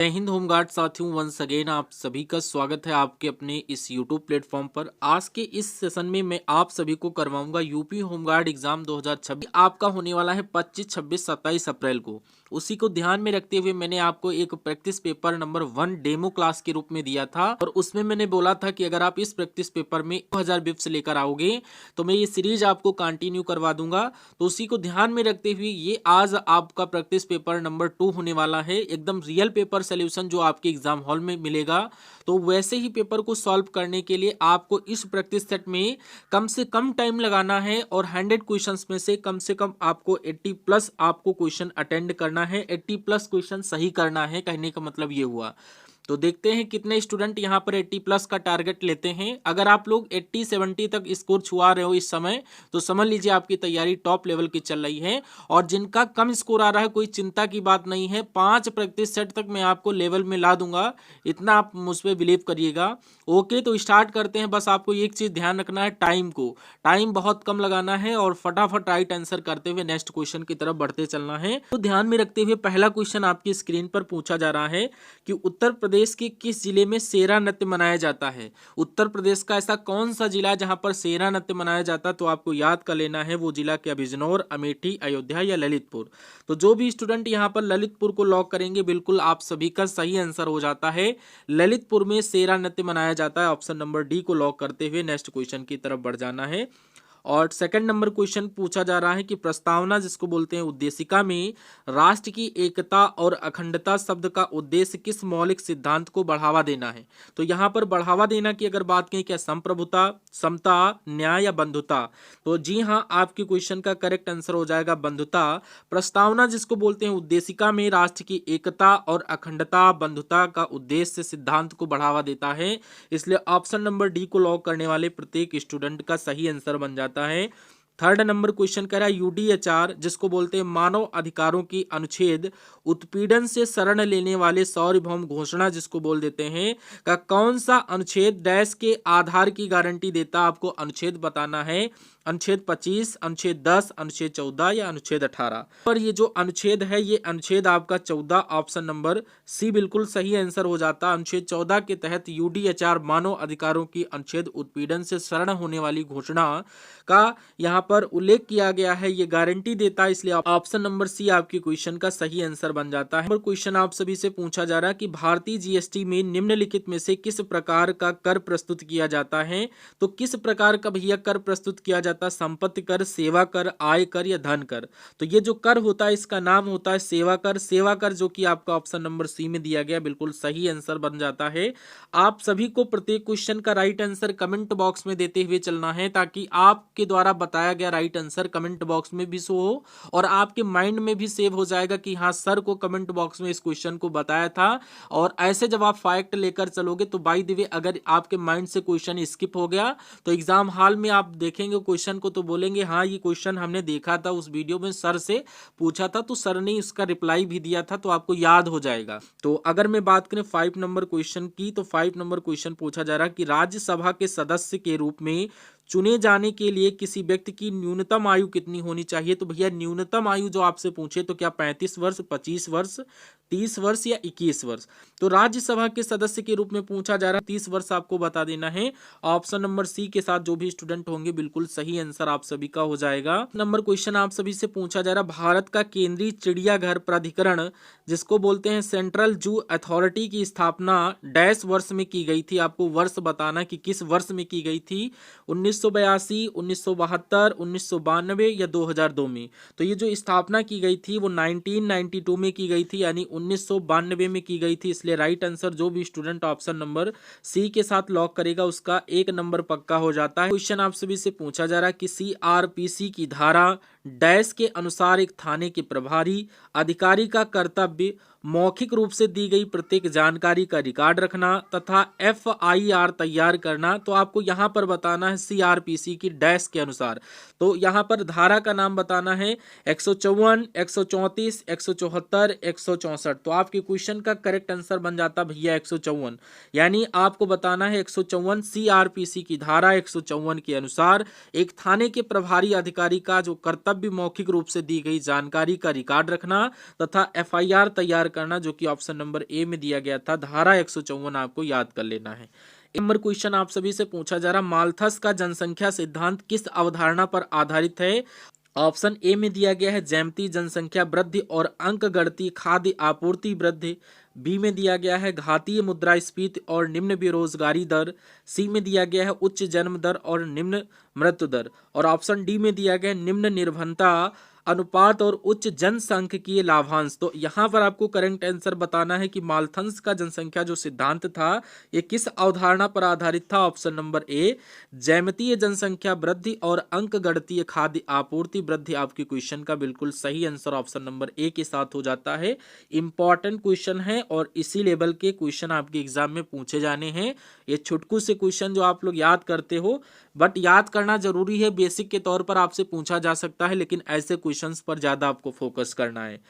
जय हिंद होमगार्ड साथियों, once again आप सभी का स्वागत है आपके अपने इस यूट्यूब प्लेटफॉर्म पर। आज के इस सेशन में मैं आप सभी को करवाऊंगा यूपी होमगार्ड एग्जाम 2026। आपका होने वाला है 25, 26, 27 अप्रैल को। उसी को ध्यान में रखते हुए मैंने आपको एक practice paper number 1 demo class के रूप में दिया था और उसमें मैंने बोला था कि अगर आप इस प्रैक्टिस पेपर में 2000 बिप्स लेकर आओगे तो मैं ये सीरीज आपको कंटिन्यू करवा दूंगा। तो उसी को ध्यान में रखते हुए ये आज आपका प्रैक्टिस पेपर नंबर 2 होने वाला है। एकदम रियल पेपर सॉल्यूशन जो आपके एग्जाम हॉल में मिलेगा। तो वैसे ही पेपर को सॉल्व करने के लिए आपको इस प्रैक्टिस सेट में कम से कम टाइम लगाना है और 100 क्वेश्चंस में से कम आपको 80 प्लस आपको क्वेश्चन अटेंड करना है। 80 प्लस क्वेश्चन सही करना है, कहने का मतलब ये हुआ। तो देखते हैं कितने स्टूडेंट यहाँ पर 80 प्लस का टारगेट लेते हैं। अगर आप लोग 80 70 तक स्कोर छुआ रहे हो इस समय तो समझ लीजिए आपकी तैयारी टॉप लेवल की चल रही है। और जिनका कम स्कोर आ रहा है कोई चिंता की बात नहीं है, 5 प्रैक्टिस सेट तक मैं आपको लेवल में ला दूंगा, इतना आप मुझ पर बिलीव करिएगा। ओके, तो स्टार्ट करते हैं। बस आपको एक चीज ध्यान रखना है, टाइम बहुत कम लगाना है और फटाफट राइट आंसर करते हुए नेक्स्ट क्वेश्चन की तरफ बढ़ते चलना है। तो ध्यान में रखते हुए पहला क्वेश्चन आपकी स्क्रीन पर पूछा जा रहा है कि उत्तर प्रदेश के किस जिले में सेरा नृत्य मनाया जाता है। उत्तर प्रदेश का ऐसा कौन सा जिला जहां पर सेरा नृत्य मनाया जाता है, तो आपको याद कर लेना है वो जिला क्या बिजनौर, अमेठी, अयोध्या या ललितपुर। तो जो भी स्टूडेंट यहां पर ललितपुर को लॉक करेंगे बिल्कुल आप सभी का सही आंसर हो जाता है। ललितपुर में सेरा नृत्य मनाया जाता है। ऑप्शन नंबर डी को लॉक करते हुए नेक्स्ट क्वेश्चन की तरफ बढ़ जाना है। और सेकंड नंबर क्वेश्चन पूछा जा रहा है कि प्रस्तावना जिसको बोलते हैं उद्देशिका में राष्ट्र की एकता और अखंडता शब्द का उद्देश्य किस मौलिक सिद्धांत को बढ़ावा देना है। तो यहाँ पर बढ़ावा देना की अगर बात करें क्या संप्रभुता, समता, न्याय या बंधुता, तो जी हाँ आपके क्वेश्चन का करेक्ट आंसर हो जाएगा बंधुता। प्रस्तावना जिसको बोलते हैं उद्देशिका में राष्ट्र की एकता और अखंडता बंधुता का उद्देश्य सिद्धांत को बढ़ावा देता है, इसलिए ऑप्शन नंबर डी को लॉक करने वाले प्रत्येक स्टूडेंट का सही आंसर बन जाता है। थर्ड नंबर क्वेश्चन कह रहा है यूडीएचआर जिसको बोलते हैं मानव अधिकारों की अनुच्छेद उत्पीड़न से शरण लेने वाले सार्वभौम घोषणा जिसको बोल देते हैं का कौन सा अनुच्छेद डैश के आधार की गारंटी देता, आपको अनुच्छेद बताना है। अनुच्छेद 25, अनुच्छेद 10, अनुच्छेद 14 या अनुच्छेद 18। पर ये जो अनुच्छेद है ये अनुच्छेद आपका 14, ऑप्शन नंबर सी बिल्कुल सही आंसर हो जाता। अनुच्छेद 14 के तहत यूडीएचआर मानव अधिकारों की अनुच्छेद उत्पीड़न से शरण होने वाली घोषणा का यहाँ पर उल्लेख किया गया है, ये गारंटी देता है, इसलिए ऑप्शन नंबर सी आपके क्वेश्चन का सही आंसर बन जाता है। क्वेश्चन आप सभी से पूछा जा रहा है कि भारतीय जीएसटी में निम्नलिखित में से किस प्रकार का कर प्रस्तुत किया जाता है। तो किस प्रकार का भैया कर प्रस्तुत किया जाता है, संपत्ति कर, सेवा कर, आय कर या धन कर। तो ये जो कर होता है इसका नाम होता है सेवा कर। सेवा कर जो कि आपका ऑप्शन नंबर सी में दिया गया बिल्कुल सही आंसर बन जाता है। आप सभी को प्रत्येक क्वेश्चन का राइट आंसर कमेंट बॉक्स में देते हुए चलना है ताकि आपके द्वारा बताया गया राइट आंसर कमेंट बॉक्स में भी शो हो और आपके माइंड में भी सेव हो जाएगा कि हाँ सर को कमेंट बॉक्स में इस क्वेश्चन को बताया था। और ऐसे जब आप फैक्ट लेकर चलोगे तो बाय द वे अगर आपके माइंड से क्वेश्चन स्किप हो गया तो एग्जाम हॉल में आप देखेंगे क्वेश्चन को तो बोलेंगे हाँ ये क्वेश्चन हमने देखा था उस वीडियो में, सर से पूछा था तो सर ने इसका रिप्लाई भी दिया था, तो आपको याद हो जाएगा। तो अगर मैं बात करें 5 नंबर क्वेश्चन की, तो 5 नंबर क्वेश्चन पूछा जा रहा है कि राज्यसभा के सदस्य के रूप में चुने जाने के लिए किसी व्यक्ति की न्यूनतम आयु कितनी होनी चाहिए। तो भैया न्यूनतम आयु जो आपसे पूछे तो क्या 35 वर्ष, 25 वर्ष, 30 वर्ष या 21 वर्ष। तो राज्यसभा के सदस्य के रूप में पूछा जा रहा है 30 वर्ष आपको बता देना है। ऑप्शन नंबर सी के साथ जो भी स्टूडेंट होंगे बिल्कुल सही आंसर आप सभी का हो जाएगा। नंबर क्वेश्चन आप सभी से पूछा जा रहा है भारत का केंद्रीय चिड़ियाघर प्राधिकरण जिसको बोलते हैं सेंट्रल जू अथॉरिटी की स्थापना डैश वर्ष में की गई थी। आपको वर्ष बताना कि किस वर्ष में की गई थी, 1982, 1972, 1992 या 2002 में। तो ये जो स्थापना की गई थी वो 1992 में की गई थी, यानी 1992 में की गई थी, इसलिए राइट आंसर जो भी स्टूडेंट ऑप्शन नंबर सी के साथ लॉक करेगा उसका 1 नंबर पक्का हो जाता है। क्वेश्चन आप सभी से पूछा जा रहा है कि सीआरपीसी की धारा डैश के अनुसार एक थाने के प्रभारी अधिकारी का कर्तव्य मौखिक रूप से दी गई प्रत्येक जानकारी का रिकॉर्ड रखना तथा एफआईआर तैयार करना। तो आपको यहाँ पर बताना है सीआरपीसी की डैश के अनुसार। तो यहाँ पर धारा का नाम बताना है 154, 134, 174, 164। तो आपके क्वेश्चन का करेक्ट आंसर बन जाता भैया 154, यानी आपको बताना है 154 सीआरपीसी की धारा 154 के अनुसार एक थाने के प्रभारी अधिकारी का जो कर्तव्य तब भी मौखिक रूप से दी गई जानकारी का रिकॉर्ड रखना तथा एफआईआर तैयार करना, जो कि ऑप्शन नंबर ए में दिया गया था। धारा 154 आपको याद कर लेना है। नंबर क्वेश्चन आप सभी से पूछा जा रहा, माल्थस का जनसंख्या सिद्धांत किस अवधारणा पर आधारित है? ऑप्शन ए में दिया गया है ज्यामितीय जनसंख्या वृद्धि और अंकगणितीय खाद्य आपूर्ति वृद्धि। बी में दिया गया है घातीय मुद्रास्फीति और निम्न बेरोजगारी दर। सी में दिया गया है उच्च जन्म दर और निम्न मृत्यु दर। और ऑप्शन डी में दिया गया है निम्न निर्भरता अनुपात और उच्च जनसांख्यिकीय लाभांश। तो यहाँ पर आपको करेक्ट आंसर बताना है कि माल्थस का जनसंख्या जो सिद्धांत था ये किस अवधारणा पर आधारित था? ऑप्शन नंबर ए ज्यामितीय जनसंख्या वृद्धि और अंकगणितीय खाद्य आपूर्ति वृद्धि आपके क्वेश्चन का बिल्कुल सही आंसर ऑप्शन नंबर ए के साथ हो जाता है। इंपॉर्टेंट क्वेश्चन है और इसी लेवल के क्वेश्चन आपके एग्जाम में पूछे जाने हैं। ये छुटकू से क्वेश्चन जो आप लोग याद करते हो, बट याद करना जरूरी है, बेसिक के तौर पर आपसे पूछा जा सकता है, लेकिन ऐसे क्वेश्चंस पर ज्यादा आपको फोकस करना है।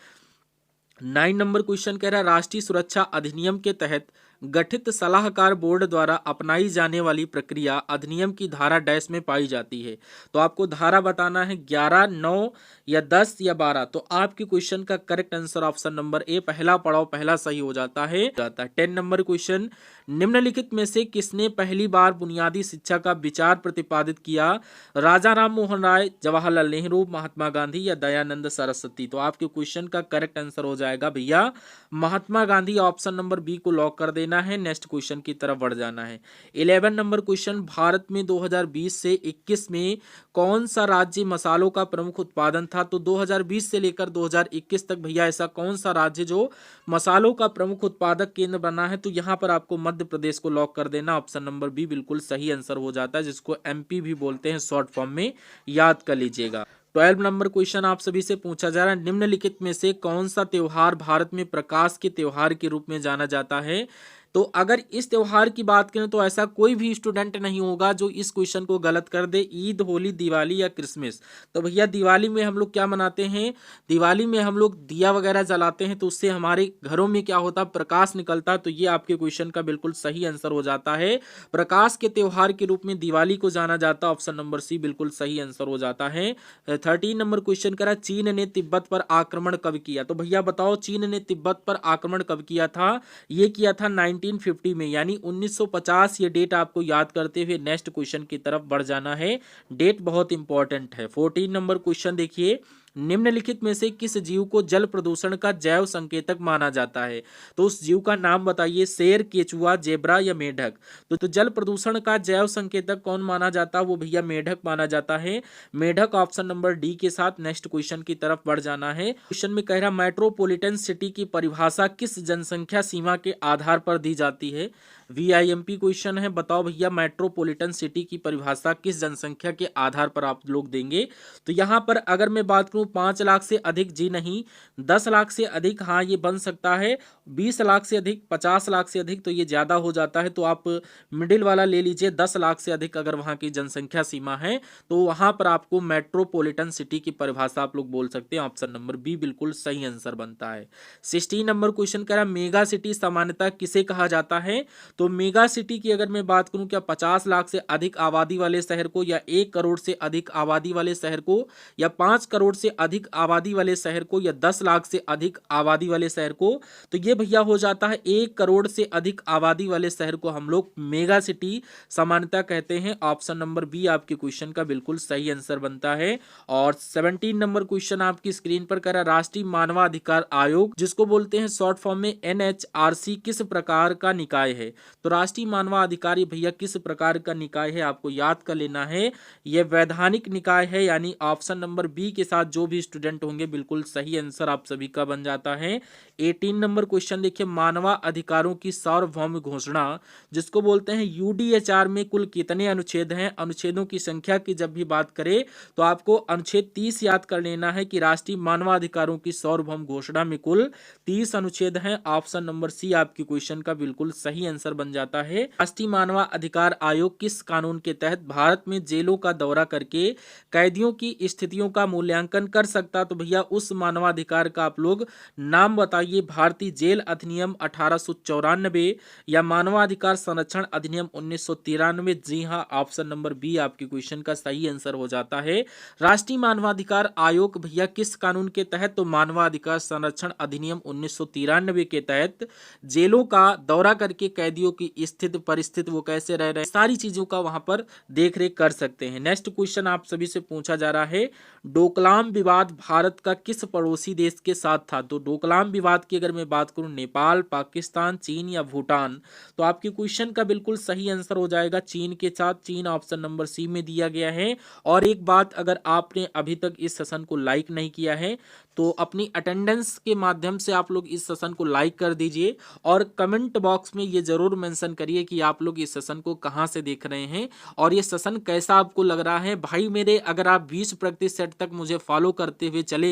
9 नंबर क्वेश्चन कह रहा है राष्ट्रीय सुरक्षा अधिनियम के तहत गठित सलाहकार बोर्ड द्वारा अपनाई जाने वाली प्रक्रिया अधिनियम की धारा डैश में पाई जाती है। तो आपको धारा बताना है 11, 9 या 10 या 12। तो आपके क्वेश्चन का करेक्ट आंसर ऑप्शन नंबर ए पहला पड़ाव पहला सही हो जाता है। 10 नंबर क्वेश्चन, निम्नलिखित में से किसने पहली बार बुनियादी शिक्षा का विचार प्रतिपादित किया? राजा राम मोहन राय, जवाहरलाल नेहरू, महात्मा गांधी या दयानंद सरस्वती। तो आपके क्वेश्चन का करेक्ट आंसर हो जाएगा भैया Mahatma Gandhi. Option number B को लॉक कर देना है। नेक्स्ट क्वेश्चन की तरफ बढ़ जाना है। 11 नंबर क्वेश्चन, भारत में 2020 से 21 में कौन सा राज्य मसालों का प्रमुख उत्पादन था? तो 2020 से लेकर 2021 तक भैया ऐसा कौन सा राज्य जो मसालों का प्रमुख उत्पादक केंद्र बना है? तो यहाँ पर आपको मध्य प्रदेश को लॉक कर देना। ऑप्शन नंबर बी बिल्कुल सही आंसर हो जाता है, जिसको एमपी भी बोलते हैं शॉर्ट फॉर्म में, याद कर लीजिएगा। 12 नंबर क्वेश्चन आप सभी से पूछा जा रहा है, निम्नलिखित में से कौन सा त्योहार भारत में प्रकाश के त्योहार के रूप में जाना जाता है? तो अगर इस त्योहार की बात करें तो ऐसा कोई भी स्टूडेंट नहीं होगा जो इस क्वेश्चन को गलत कर दे। ईद, होली, दिवाली या क्रिसमस। तो भैया दिवाली में हम लोग क्या मनाते हैं? दिवाली में हम लोग दिया वगैरह जलाते हैं, तो उससे हमारे घरों में क्या होता है? प्रकाश निकलता है। तो ये आपके क्वेश्चन का बिल्कुल सही आंसर हो जाता है। प्रकाश के त्योहार के रूप में दिवाली को जाना जाता है। ऑप्शन नंबर सी बिल्कुल सही आंसर हो जाता है। 13 नंबर क्वेश्चन करा, चीन ने तिब्बत पर आक्रमण कब किया? तो भैया बताओ, चीन ने तिब्बत पर आक्रमण कब किया था? ये किया था 1950 में, यानी 1950। ये डेट आपको याद करते हुए नेक्स्ट क्वेश्चन की तरफ बढ़ जाना है। डेट बहुत इंपॉर्टेंट है। 14 नंबर क्वेश्चन देखिए, निम्नलिखित में से किस जीव को जल प्रदूषण का जैव संकेतक माना जाता है? तो उस जीव का नाम बताइए। शेर, केचुआ, जेब्रा या मेढक। तो जल प्रदूषण का जैव संकेतक कौन माना जाता है? वो भैया मेढक माना जाता है। मेढक ऑप्शन नंबर डी के साथ नेक्स्ट क्वेश्चन की तरफ बढ़ जाना है। क्वेश्चन में कह रहा, मेट्रोपॉलिटन सिटी की परिभाषा किस जनसंख्या सीमा के आधार पर दी जाती है? VIMP क्वेश्चन है। बताओ भैया मेट्रोपॉलिटन सिटी की परिभाषा किस जनसंख्या के आधार पर आप लोग देंगे? तो यहाँ पर अगर मैं बात करूँ 5 लाख से अधिक जी नहीं, 10 लाख से अधिक हाँ ये बन सकता है, 20 लाख से अधिक, 50 लाख से अधिक तो ये ज्यादा हो जाता है। तो आप मिडिल वाला ले लीजिए, 10 लाख से अधिक अगर वहाँ की जनसंख्या सीमा है तो वहां पर आपको मेट्रोपॉलिटन सिटी की परिभाषा आप लोग बोल सकते हैं। ऑप्शन नंबर बी बिल्कुल सही आंसर बनता है। 16 नंबर क्वेश्चन कह रहा है, मेगा सिटी सामान्यतः किसे कहा जाता है? तो मेगा सिटी की अगर मैं बात करूं, क्या 50 लाख से अधिक आबादी वाले शहर को, या 1 करोड़ से अधिक आबादी वाले शहर को, या 5 करोड़ से अधिक आबादी वाले शहर को, या 10 लाख से अधिक आबादी वाले शहर को? तो ये भैया हो जाता है 1 करोड़ से अधिक आबादी वाले शहर को हम लोग मेगा सिटी सामान्यतः कहते हैं। ऑप्शन नंबर बी आपके क्वेश्चन का बिल्कुल सही आंसर बनता है। और 17 नंबर क्वेश्चन आपकी स्क्रीन पर कर रहा, राष्ट्रीय मानवाधिकार आयोग, जिसको बोलते हैं शॉर्ट फॉर्म में NHRC, किस प्रकार का निकाय है? तो राष्ट्रीय मानवाधिकार भैया किस प्रकार का निकाय है आपको याद कर लेना है। यह वैधानिक निकाय है, यानी ऑप्शन नंबर बी के साथ जो भी स्टूडेंट होंगे बिल्कुल सही आंसर आप सभी का बन जाता है। 18 नंबर क्वेश्चन देखिए, मानवाधिकारों की सार्वभौम घोषणा, जिसको बोलते हैं UDHR में कुल कितने अनुच्छेद हैं? अनुच्छेदों की संख्या की जब भी बात करें तो आपको अनुच्छेद 30 याद कर लेना है कि राष्ट्रीय मानवाधिकारों की सार्वभौम घोषणा में कुल 30 अनुच्छेद हैं। ऑप्शन नंबर सी आपकी क्वेश्चन का बिल्कुल सही आंसर बन जाता है। राष्ट्रीय मानवाधिकार आयोग किस कानून के तहत भारत में जेलों का दौरा करके कैदियों की स्थितियों का मूल्यांकन कर सकता? तो भैया उस मानवाधिकार का आप लोग नाम बताइए बताइए, भारतीय जेल अधिनियम 1894 या मानवाधिकार संरक्षण अधिनियम 1993? जी हाँ, ऑप्शन नंबर बी आपके क्वेश्चन का सही आंसर हो जाता है। राष्ट्रीय मानवाधिकार आयोग भैया किस कानून के तहत? तो मानवाधिकार संरक्षण अधिनियम 1993 के तहत जेलों का दौरा करके कैदियों की स्थिति परिस्थिति वो कैसे रह रहे हैं, सारी चीजों का वहां पर देख रेख कर सकते हैं। नेक्स्ट क्वेश्चन आप सभी से पूछा जा रहा है, डोकलाम विवाद भारत का किस पड़ोसी देश के साथ था? तो डोकलाम विवाद की अगर मैं बात करूं, नेपाल, पाकिस्तान, चीन या भूटान? तो आपके क्वेश्चन का बिल्कुल सही आंसर हो जाएगा चीन के साथ। चीन ऑप्शन नंबर सी में दिया गया है। और एक बात, अगर आपने अभी तक इस सेशन को लाइक नहीं किया है तो अपनी अटेंडेंस के माध्यम से आप लोग इस सेशन को लाइक कर दीजिए और कमेंट बॉक्स में ये जरूर मेंशन करिए कि आप लोग इस सेशन को कहां से देख रहे हैं और ये सेशन कैसा आपको लग रहा है। भाई मेरे, अगर आप 20% तक मुझे फॉलो करते हुए चले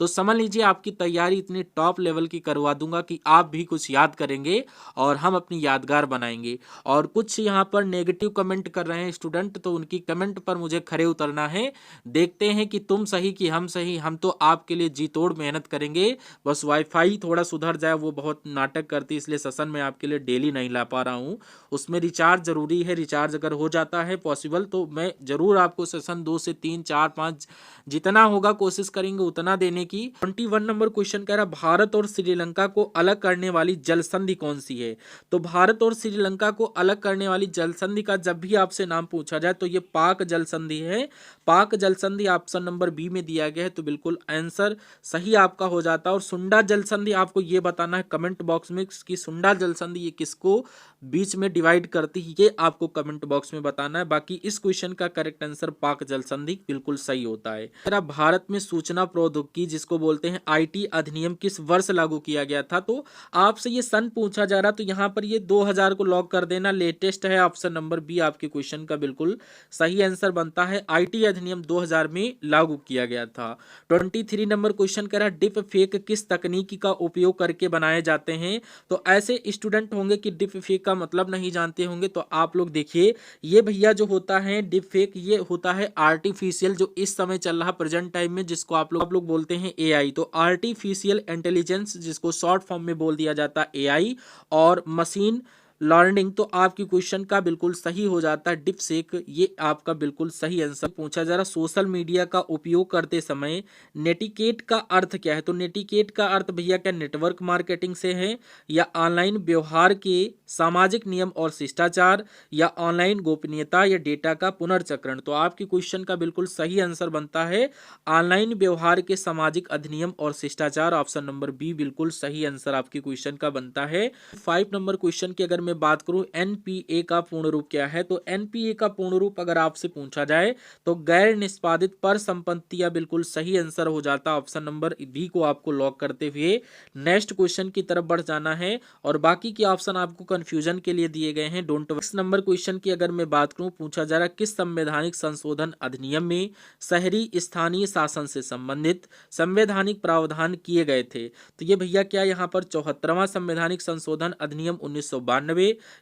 तो समझ लीजिए आपकी तैयारी इतनी टॉप लेवल की करवा दूंगा कि आप भी कुछ याद करेंगे और हम अपनी यादगार बनाएंगे। और कुछ यहाँ पर नेगेटिव कमेंट कर रहे हैं स्टूडेंट, तो उनकी कमेंट पर मुझे खरे उतरना है। देखते हैं कि तुम सही कि हम सही। हम तो आपके लिए जी तोड़ मेहनत करेंगे, बस वाईफाई थोड़ा सुधर जाए, वो बहुत नाटक करती है, इसलिए सेशन में आपके लिए डेली नहीं ला पा रहा हूँ। उसमें रिचार्ज जरूरी है, रिचार्ज अगर हो जाता है पॉसिबल तो मैं जरूर आपको सेशन 2 से 3 4 5 जितना होगा कोशिश करेंगे उतना देने की। 21 नंबर क्वेश्चन कह रहा, भारत और श्रीलंका को अलग करने वाली जल संधि कौन सी है? तो भारत और श्रीलंका को अलग करने वाली जल संधि का जब भी आपसे नाम पूछा जाए तो ये पाक जल संधि है। पाक जल संधि ऑप्शन नंबर बी में दिया गया है, तो बिल्कुल आंसर सही आपका हो जाता है। और सुंडा जल संधि आपको ये बताना है कमेंट बॉक्स में कि सुंडा जल संधि ये किसको बीच में डिवाइड करती है, ये आपको कमेंट बॉक्स में बताना है। बाकी इस क्वेश्चन का करेक्ट आंसर पाक जल संधि बिल्कुल सही होता है। भारत में सूचना प्रौद्योगिकी जिसको बोलते हैं आईटी अधिनियम किस वर्ष लागू किया गया था? तो आपसे ये सन पूछा जा रहा, तो यहाँ पर ये 2000 को लॉक कर देना, लेटेस्ट है। ऑप्शन नंबर बी आपके क्वेश्चन का बिल्कुल सही आंसर बनता है। आईटी अधिनियम 2000 में लागू किया गया था। 23 नंबर क्वेश्चन कह रहा, डिप फेक किस तकनीकी का उपयोग करके बनाए जाते हैं? तो ऐसे स्टूडेंट होंगे कि डिप फेक का मतलब नहीं जानते होंगे, तो आप लोग देखिए, ये भैया जो होता है डिप फेक, ये होता है आर्टिफिशियल, जो इस समय चल रहा प्रेजेंट टाइम में, जिसको आप लोग बोलते हैं एआई। तो आर्टिफिशियल इंटेलिजेंस जिसको शॉर्ट फॉर्म में बोल दिया जाता है एआई, और मशीन लर्निंग। तो आपकी क्वेश्चन का बिल्कुल सही हो जाता है डिप फेक, ये आपका बिल्कुल सही आंसर। पूछा जा रहा, सोशल मीडिया का उपयोग करते समय नेटिकेट का अर्थ क्या है? तो नेटिकेट का अर्थ भैया क्या नेटवर्क मार्केटिंग से है, या ऑनलाइन व्यवहार के सामाजिक नियम और शिष्टाचार, या ऑनलाइन गोपनीयता, या डेटा का पुनर्चक्रण? तो आपकी क्वेश्चन का बिल्कुल सही आंसर बनता है ऑनलाइन व्यवहार के सामाजिक अधिनियम और शिष्टाचार। ऑप्शन नंबर बी बिल्कुल सही आंसर आपकी क्वेश्चन का बनता है। 5 नंबर क्वेश्चन की अगर मैं बात करूं, एनपीए का पूर्ण रूप क्या है? तो एनपीए का पूर्ण रूप अगर आपसे पूछा जाए तो गैर निष्पादित पर संपत्तियां, बिल्कुल सही आंसर हो जाता। ऑप्शन नंबर बी को आपको लॉक करते हुए नेक्स्ट क्वेश्चन की तरफ बढ़ जाना है, और बाकी के ऑप्शन आपको कंफ्यूजन के लिए दिए गए हैं, डोंट वरी। 6 नंबर क्वेश्चन की अगर मैं बात करूं, पूछा जा रहा किस संवैधानिक संशोधन अधिनियम में शहरी स्थानीय शासन से संबंधित संवैधानिक प्रावधान किए गए थे? तो ये भैया क्या यहाँ पर 74वां संवैधानिक संशोधन अधिनियम 1992,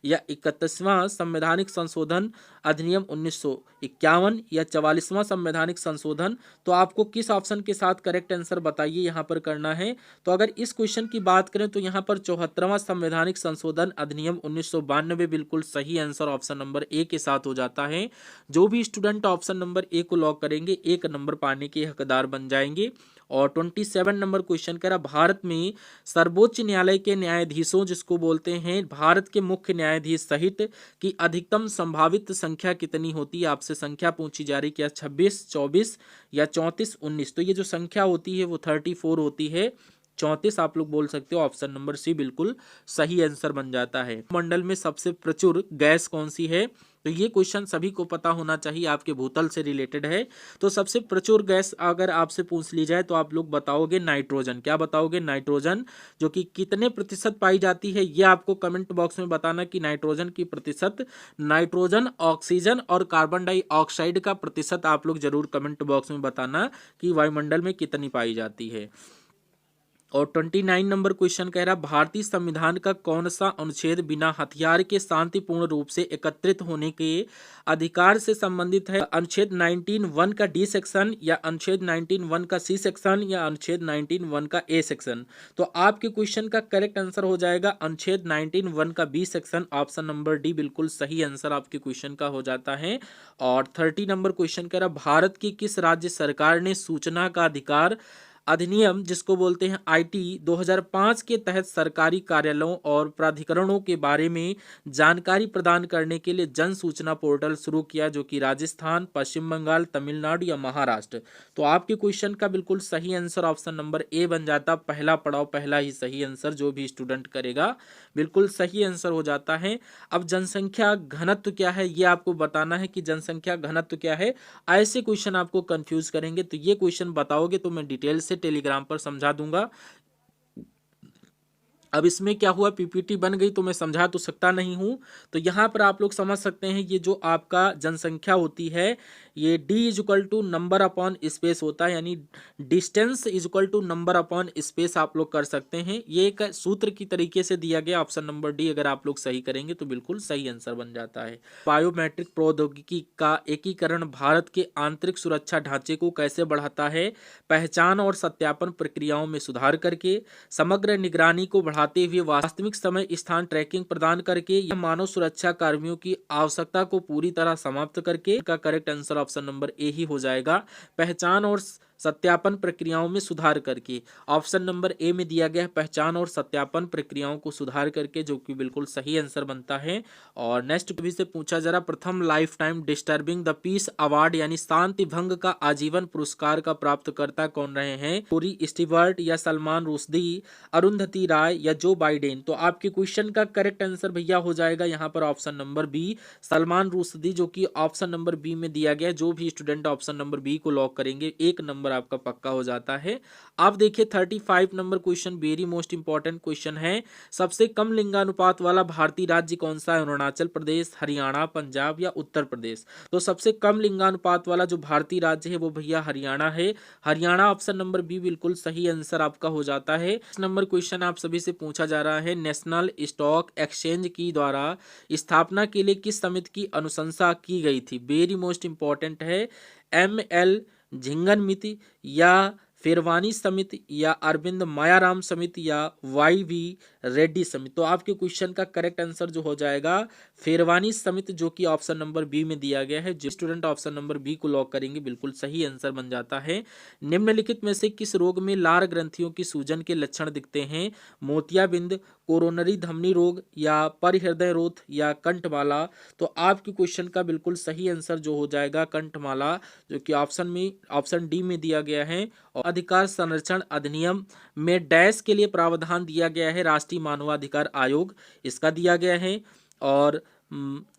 या 31वां संवैधानिक संशोधन अधिनियम 1951, या 44वां संवैधानिक संशोधन? तो आपको किस ऑप्शन के साथ करेक्ट आंसर बताइए यहाँ पर करना है। तो अगर इस क्वेश्चन की बात करें तो यहाँ पर 74वां संवैधानिक संशोधन अधिनियम 1992 बिल्कुल सही आंसर ऑप्शन नंबर ए के साथ हो जाता है। जो भी स्टूडेंट ऑप्शन नंबर ए को लॉक करेंगे 1 नंबर पाने के हकदार बन जाएंगे। और 27 नंबर क्वेश्चन कह रहा, भारत में सर्वोच्च न्यायालय के न्यायाधीशों जिसको बोलते हैं भारत के मुख्य न्यायाधीश सहित की अधिकतम संभावित संख्या कितनी होती है? आपसे संख्या पूछी जा रही, क्या 26, 24 या 34, 19? तो ये जो संख्या होती है वो 34 होती है, 34 आप लोग बोल सकते हो। ऑप्शन नंबर सी बिल्कुल सही आंसर बन जाता है। मंडल में सबसे प्रचुर गैस कौन सी है? तो ये क्वेश्चन सभी को पता होना चाहिए, आपके भूतल से रिलेटेड है। तो सबसे प्रचुर गैस अगर आपसे पूछ ली जाए तो आप लोग बताओगे नाइट्रोजन। क्या बताओगे? नाइट्रोजन, जो कि कितने प्रतिशत पाई जाती है ये आपको कमेंट बॉक्स में बताना कि नाइट्रोजन की प्रतिशत। नाइट्रोजन, ऑक्सीजन और कार्बन डाइऑक्साइड का प्रतिशत आप लोग जरूर कमेंट बॉक्स में बताना कि वायुमंडल में कितनी पाई जाती है। और 29 नंबर क्वेश्चन कह रहा भारतीय संविधान का कौन सा अनुच्छेद बिना हथियार के शांतिपूर्ण रूप से एकत्रित होने के अधिकार से संबंधित है? अनुच्छेद 19(1) का डी सेक्शन, या अनुच्छेद 19(1) का सी सेक्शन, या अनुच्छेद 19(1) का ए सेक्शन? तो आपके क्वेश्चन का करेक्ट आंसर हो जाएगा अनुच्छेद 19(1) का B section, option number D बिल्कुल सही आंसर आपके क्वेश्चन का हो जाता है। और 30 नंबर क्वेश्चन कह रहा भारत की किस राज्य सरकार ने सूचना का अधिकार अधिनियम, जिसको बोलते हैं आईटी 2005 के तहत सरकारी कार्यालयों और प्राधिकरणों के बारे में जानकारी प्रदान करने के लिए जन सूचना पोर्टल शुरू किया, जो कि राजस्थान, पश्चिम बंगाल, तमिलनाडु या महाराष्ट्र? तो आपके क्वेश्चन का बिल्कुल सही आंसर ऑप्शन नंबर ए बन जाता। पहला पड़ाव, पहला ही सही आंसर जो भी स्टूडेंट करेगा बिल्कुल सही आंसर हो जाता है। अब जनसंख्या घनत्व क्या है ये आपको बताना है कि जनसंख्या घनत्व क्या है। ऐसे क्वेश्चन आपको कंफ्यूज करेंगे, तो ये क्वेश्चन बताओगे तो मैं डिटेल से टेलीग्राम पर समझा दूंगा। अब इसमें क्या हुआ, पीपीटी बन गई तो मैं समझा तो सकता नहीं हूं। तो यहां पर आप लोग समझ सकते हैं, ये जो आपका जनसंख्या होती है ये d is equal to number upon space होता है, यानी distance is equal to number upon space आप लोग कर सकते हैं। ये एक सूत्र की तरीके से दिया गया, ऑप्शन नंबर डी अगर आप लोग सही करेंगे तो बिल्कुल सही आंसर बन जाता है। बायोमेट्रिक प्रौद्योगिकी का एकीकरण भारत के आंतरिक सुरक्षा ढांचे को कैसे बढ़ाता है? पहचान और सत्यापन प्रक्रियाओं में सुधार करके, समग्र निगरानी को बढ़ाते हुए वास्तविक समय स्थान ट्रैकिंग प्रदान करके, या मानव सुरक्षा कर्मियों की आवश्यकता को पूरी तरह समाप्त करके? का correct answer option number A ही हो जाएगा, पहचान और सत्यापन प्रक्रियाओं में सुधार करके। ऑप्शन नंबर ए में दिया गया है पहचान और सत्यापन प्रक्रियाओं को सुधार करके, जो कि बिल्कुल सही आंसर बनता है। और नेक्स्ट भी से पूछा जा रहा प्रथम life time disturbing the peace award यानी शांति भंग का आजीवन पुरस्कार का प्राप्तकर्ता कौन रहे हैं? कोरी स्टीवर्ट, या सलमान रुश्दी, अरुंधति राय, या जो बाइडेन? तो आपके क्वेश्चन का करेक्ट आंसर भैया हो जाएगा यहाँ पर option number B, Salman Rushdie, जो कि ऑप्शन नंबर बी में दिया गया है। जो भी स्टूडेंट ऑप्शन नंबर बी को लॉक करेंगे एक नंबर आपका पक्का हो जाता है। आप देखिए 35 number question very most important question है। सबसे कम लिंगानुपात वाला भारतीय राज्य कौन सा है? अरुणाचल प्रदेश, हरियाणा, पंजाब या उत्तर प्रदेश? तो सबसे कम लिंगानुपात वाला जो भारतीय राज्य है वो भैया हरियाणा है। हरियाणा ऑप्शन नंबर बी बिल्कुल सही आंसर आपका हो जाता है। इस नंबर क्वेश्चन आप सभी से पूछा जा रहा है, नेशनल स्टॉक एक्सचेंज की द्वारा स्थापना के लिए किस समिति की अनुशंसा की गई थी? वेरी मोस्ट इंपॉर्टेंट है, ML झिंगनमिति, या फिरवानी समिति, या अरविंद मायाराम समिति, या YV रेड्डी समिति? तो आपके क्वेश्चन का करेक्ट आंसर जो हो जाएगा फिरवानी समिति, जो कि ऑप्शन नंबर बी में दिया गया है। जो स्टूडेंट ऑप्शन नंबर बी को लॉक करेंगे बिल्कुल सही आंसर बन जाता है। निम्नलिखित में से किस रोग में लार ग्रंथियों की सूजन के लक्षण दिखते हैं? मोतियाबिंद, कोरोनरी धमनी रोग, या परिहृदय रोग, या कंठमाला? तो आपके क्वेश्चन का बिल्कुल सही आंसर जो हो जाएगा कंठमाला, जो कि ऑप्शन डी में दिया गया है। और अधिकार संरक्षण अधिनियम में डैश के लिए प्रावधान दिया गया है, राष्ट्रीय मानवाधिकार आयोग इसका दिया गया है, और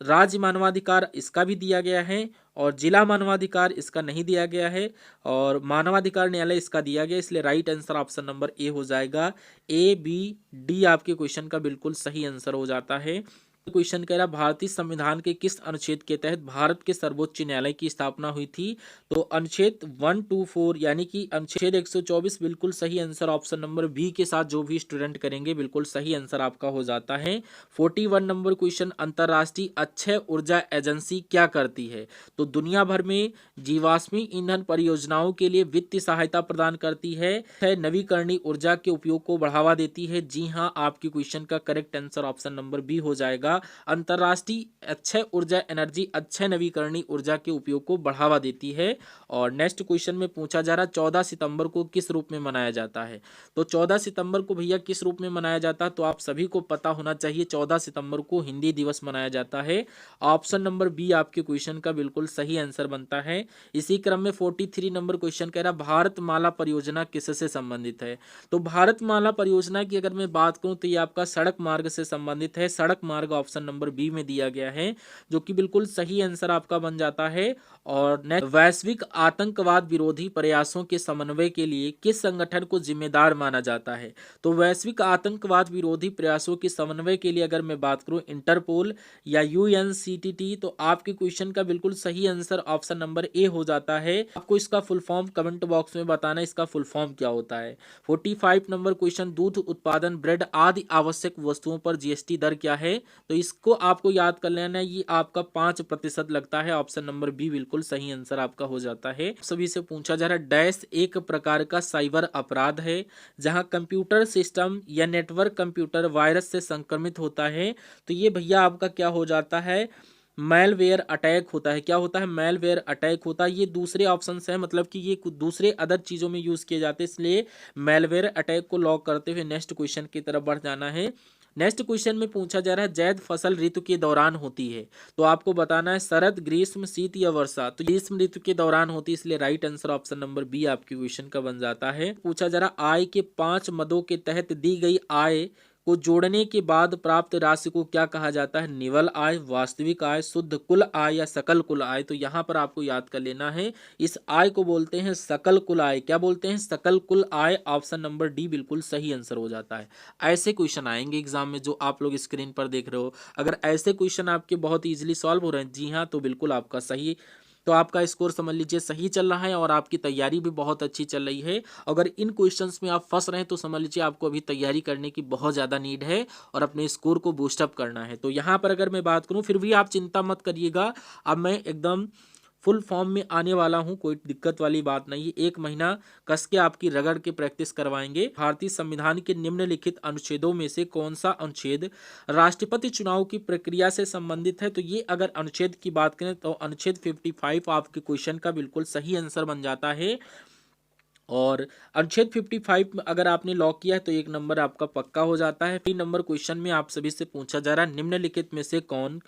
राज्य मानवाधिकार इसका भी दिया गया है, और जिला मानवाधिकार इसका नहीं दिया गया है, और मानवाधिकार न्यायालय इसका दिया गया। इसलिए राइट आंसर ऑप्शन नंबर ए हो जाएगा। ABD आपके क्वेश्चन का बिल्कुल सही आंसर हो जाता है। क्वेश्चन कह रहा भारतीय संविधान के किस अनुच्छेद के तहत भारत के सर्वोच्च न्यायालय की स्थापना हुई थी? तो अनुच्छेद 124 यानी कि अनुच्छेद 124 बिल्कुल सही आंसर ऑप्शन नंबर बी के साथ जो भी स्टूडेंट करेंगे बिल्कुल सही आंसर आपका हो जाता है। 41 नंबर क्वेश्चन, अंतरराष्ट्रीय अक्षय ऊर्जा एजेंसी क्या करती है? तो दुनिया भर में जीवाश्मी ईंधन परियोजनाओं के लिए वित्तीय सहायता प्रदान करती है, नवीकरणीय ऊर्जा के उपयोग को बढ़ावा देती है। जी हाँ, आपके क्वेश्चन का correct answer option number B हो जाएगा। अंतरराष्ट्रीय अक्षय ऊर्जा एनर्जी अक्षय नवीकरणीय ऊर्जा के उपयोग को बढ़ावा देती है। और नेक्स्ट क्वेश्चन में पूछा जा रहा 14 सितंबर को किस रूप में मनाया जाता है? तो 14 सितंबर को भैया किस रूप में मनाया जाता है? तो आप सभी को पता होना चाहिए 14 सितंबर को हिंदी दिवस मनाया जाता है। ऑप्शन नंबर बी आपके क्वेश्चन का बिल्कुल सही आंसर बनता है। इसी क्रम में 43 नंबर क्वेश्चन कह रहा भारतमाला परियोजना किससे संबंधित है? तो भारतमाला परियोजना की अगर मैं बात करूं तो ये आपका सड़क मार्ग से संबंधित है। सड़क मार्ग ऑप्शन नंबर बी में दिया गया है, जो कि बिल्कुल सही आंसर आपका बन जाता है। और नेक्स्ट, वैश्विक आतंकवाद विरोधी प्रयासों के समन्वय के लिए किस संगठन को जिम्मेदार माना जाता है? तो वैश्विक आतंकवाद विरोधी प्रयासों के समन्वय के लिए अगर मैं बात करूं इंटरपोल या यूएनसीटीटी, तो आपके क्वेश्चन का बिल्कुल सही आंसर ऑप्शन नंबर ए हो जाता है। आपको इसका फुल फॉर्म कमेंट बॉक्स में बताना, इसका फुल फॉर्म क्या होता है। 45 नंबर क्वेश्चन, दूध उत्पादन, ब्रेड आदि आवश्यक वस्तुओं पर जीएसटी दर क्या है? तो इसको आपको याद कर लेना है, ये आपका 5% लगता है। ऑप्शन नंबर बी बिल्कुल सही आंसर आपका हो जाता है। सभी से पूछा जा रहा है, डैश एक प्रकार का साइबर अपराध है जहां कंप्यूटर सिस्टम या नेटवर्क कंप्यूटर वायरस से संक्रमित होता है। तो ये भैया आपका क्या हो जाता है, मेलवेयर अटैक होता है। क्या होता है, मेलवेयर अटैक होता है। ये दूसरे ऑप्शन है, मतलब कि ये कुछ दूसरे अदर चीजों में यूज किए जाते हैं, इसलिए मेलवेयर अटैक को लॉक करते हुए नेक्स्ट क्वेश्चन की तरफ बढ़ जाना है। नेक्स्ट क्वेश्चन में पूछा जा रहा है, जैद फसल ऋतु के दौरान होती है। तो आपको बताना है शरद, ग्रीष्म, शीत या वर्षा। तो ग्रीष्म ऋतु के दौरान होती है, इसलिए right answer option number B आपके क्वेश्चन का बन जाता है। पूछा जा रहा, आय के 5 मदों के तहत दी गई आय को जोड़ने के बाद प्राप्त राशि को क्या कहा जाता है? निवल आय, वास्तविक आय, शुद्ध कुल आय या सकल कुल आय। तो यहाँ पर आपको याद कर लेना है, इस आय को बोलते हैं सकल कुल आय। क्या बोलते हैं? सकल कुल आय। ऑप्शन नंबर डी बिल्कुल सही आंसर हो जाता है। ऐसे क्वेश्चन आएंगे एग्जाम में जो आप लोग स्क्रीन पर देख रहे हो। अगर ऐसे क्वेश्चन आपके बहुत ईजिली सॉल्व हो रहे हैं, जी हाँ, तो बिल्कुल आपका सही, तो आपका स्कोर समझ लीजिए सही चल रहा है और आपकी तैयारी भी बहुत अच्छी चल रही है। अगर इन क्वेश्चंस में आप फंस रहे हैं तो समझ लीजिए आपको अभी तैयारी करने की बहुत ज़्यादा नीड है और अपने स्कोर को बूस्टअप करना है। तो यहाँ पर अगर मैं बात करूँ, फिर भी आप चिंता मत करिएगा, अब मैं एकदम फुल फॉर्म में आने वाला हूं, कोई दिक्कत वाली बात नहीं है। 1 महीना कस के आपकी रगड़ के प्रैक्टिस करवाएंगे। भारतीय संविधान के निम्नलिखित अनुच्छेदों में से कौन सा अनुच्छेद राष्ट्रपति चुनाव की प्रक्रिया से संबंधित है? तो ये अगर अनुच्छेद की बात करें तो अनुच्छेद 55 आपके क्वेश्चन का बिल्कुल सही आंसर बन जाता है। और अनुच्छेद 55 में अगर आपने लॉक किया है तो 1 नंबर आपका पक्का हो जाता है। 3 नंबर क्वेश्चन में आप सभी से पूछा जा रहा है, निम्नलिखित में से कौन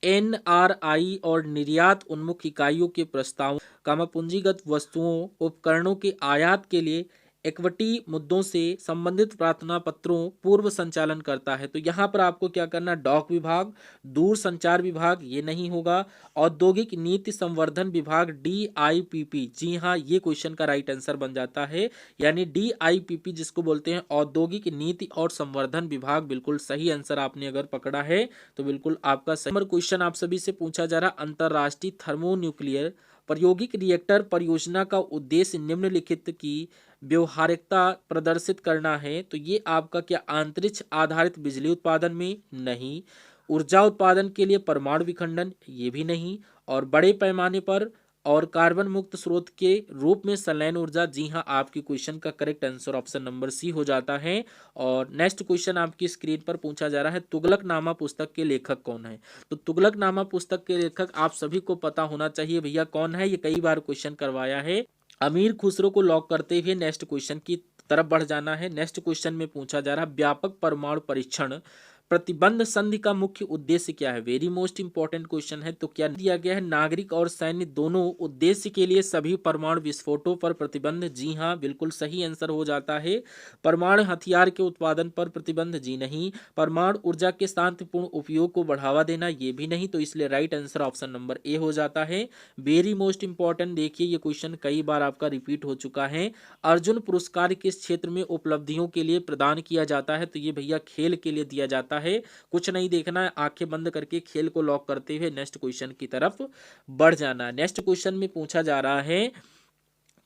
एनआरआई और निर्यात उन्मुख इकाइयों के प्रस्ताव पूंजीगत वस्तुओं उपकरणों के आयात के लिए इक्विटी मुद्दों से संबंधित प्रार्थना पत्रों पूर्व संचालन करता है? तो यहाँ पर आपको क्या करना, डाक विभाग, दूर संचार विभाग, ये नहीं होगा, औद्योगिक नीति संवर्धन विभाग, डीआईपीपी। जी हाँ, ये क्वेश्चन का राइट आंसर बन जाता है, यानी डीआईपीपी जिसको बोलते हैं औद्योगिक नीति और संवर्धन विभाग। बिल्कुल सही आंसर आपने अगर पकड़ा है तो बिल्कुल आपका सही। नंबर क्वेश्चन आप सभी से पूछा जा रहा, अंतरराष्ट्रीय थर्मोन्यूक्लियर प्रायोगिक रिएक्टर परियोजना का उद्देश्य निम्नलिखित की व्यवहारिकता प्रदर्शित करना है। तो ये आपका क्या अंतरिक्ष आधारित बिजली उत्पादन में? नहीं। ऊर्जा उत्पादन के लिए परमाणु विखंडन? ये भी नहीं। और बड़े पैमाने पर और कार्बन मुक्त स्रोत के रूप में संलयन ऊर्जा? जी हाँ, आपकी क्वेश्चन का correct answer option number C हो जाता है। और नेक्स्ट क्वेश्चन आपकी स्क्रीन पर पूछा जा रहा है, तुगलकनामा पुस्तक के लेखक कौन है? तो तुगलकनामा पुस्तक के लेखक आप सभी को पता होना चाहिए भैया कौन है, ये कई बार क्वेश्चन करवाया है। अमीर खुसरो को लॉक करते हुए नेक्स्ट क्वेश्चन की तरफ बढ़ जाना है। नेक्स्ट क्वेश्चन में पूछा जा रहा है, व्यापक परमाणु परीक्षण प्रतिबंध संधि का मुख्य उद्देश्य क्या है? वेरी मोस्ट इंपॉर्टेंट क्वेश्चन है। तो क्या दिया गया है, नागरिक और सैन्य दोनों उद्देश्य के लिए सभी परमाणु विस्फोटों पर प्रतिबंध? जी हाँ, बिल्कुल सही आंसर हो जाता है। परमाणु हथियार के उत्पादन पर प्रतिबंध? जी नहीं। परमाणु ऊर्जा के शांतिपूर्ण उपयोग को बढ़ावा देना? ये भी नहीं। तो इसलिए राइट आंसर ऑप्शन नंबर ए हो जाता है। वेरी मोस्ट इंपॉर्टेंट, देखिए ये क्वेश्चन कई बार आपका रिपीट हो चुका है। अर्जुन पुरस्कार किस क्षेत्र में उपलब्धियों के लिए प्रदान किया जाता है? तो ये भैया खेल के लिए दिया जाता है। कुछ नहीं देखना है, आंखें बंद करके खेल को लॉक करते हुए नेक्स्ट क्वेश्चन की तरफ बढ़ जाना है। नेक्स्ट क्वेश्चन में पूछा जा रहा है,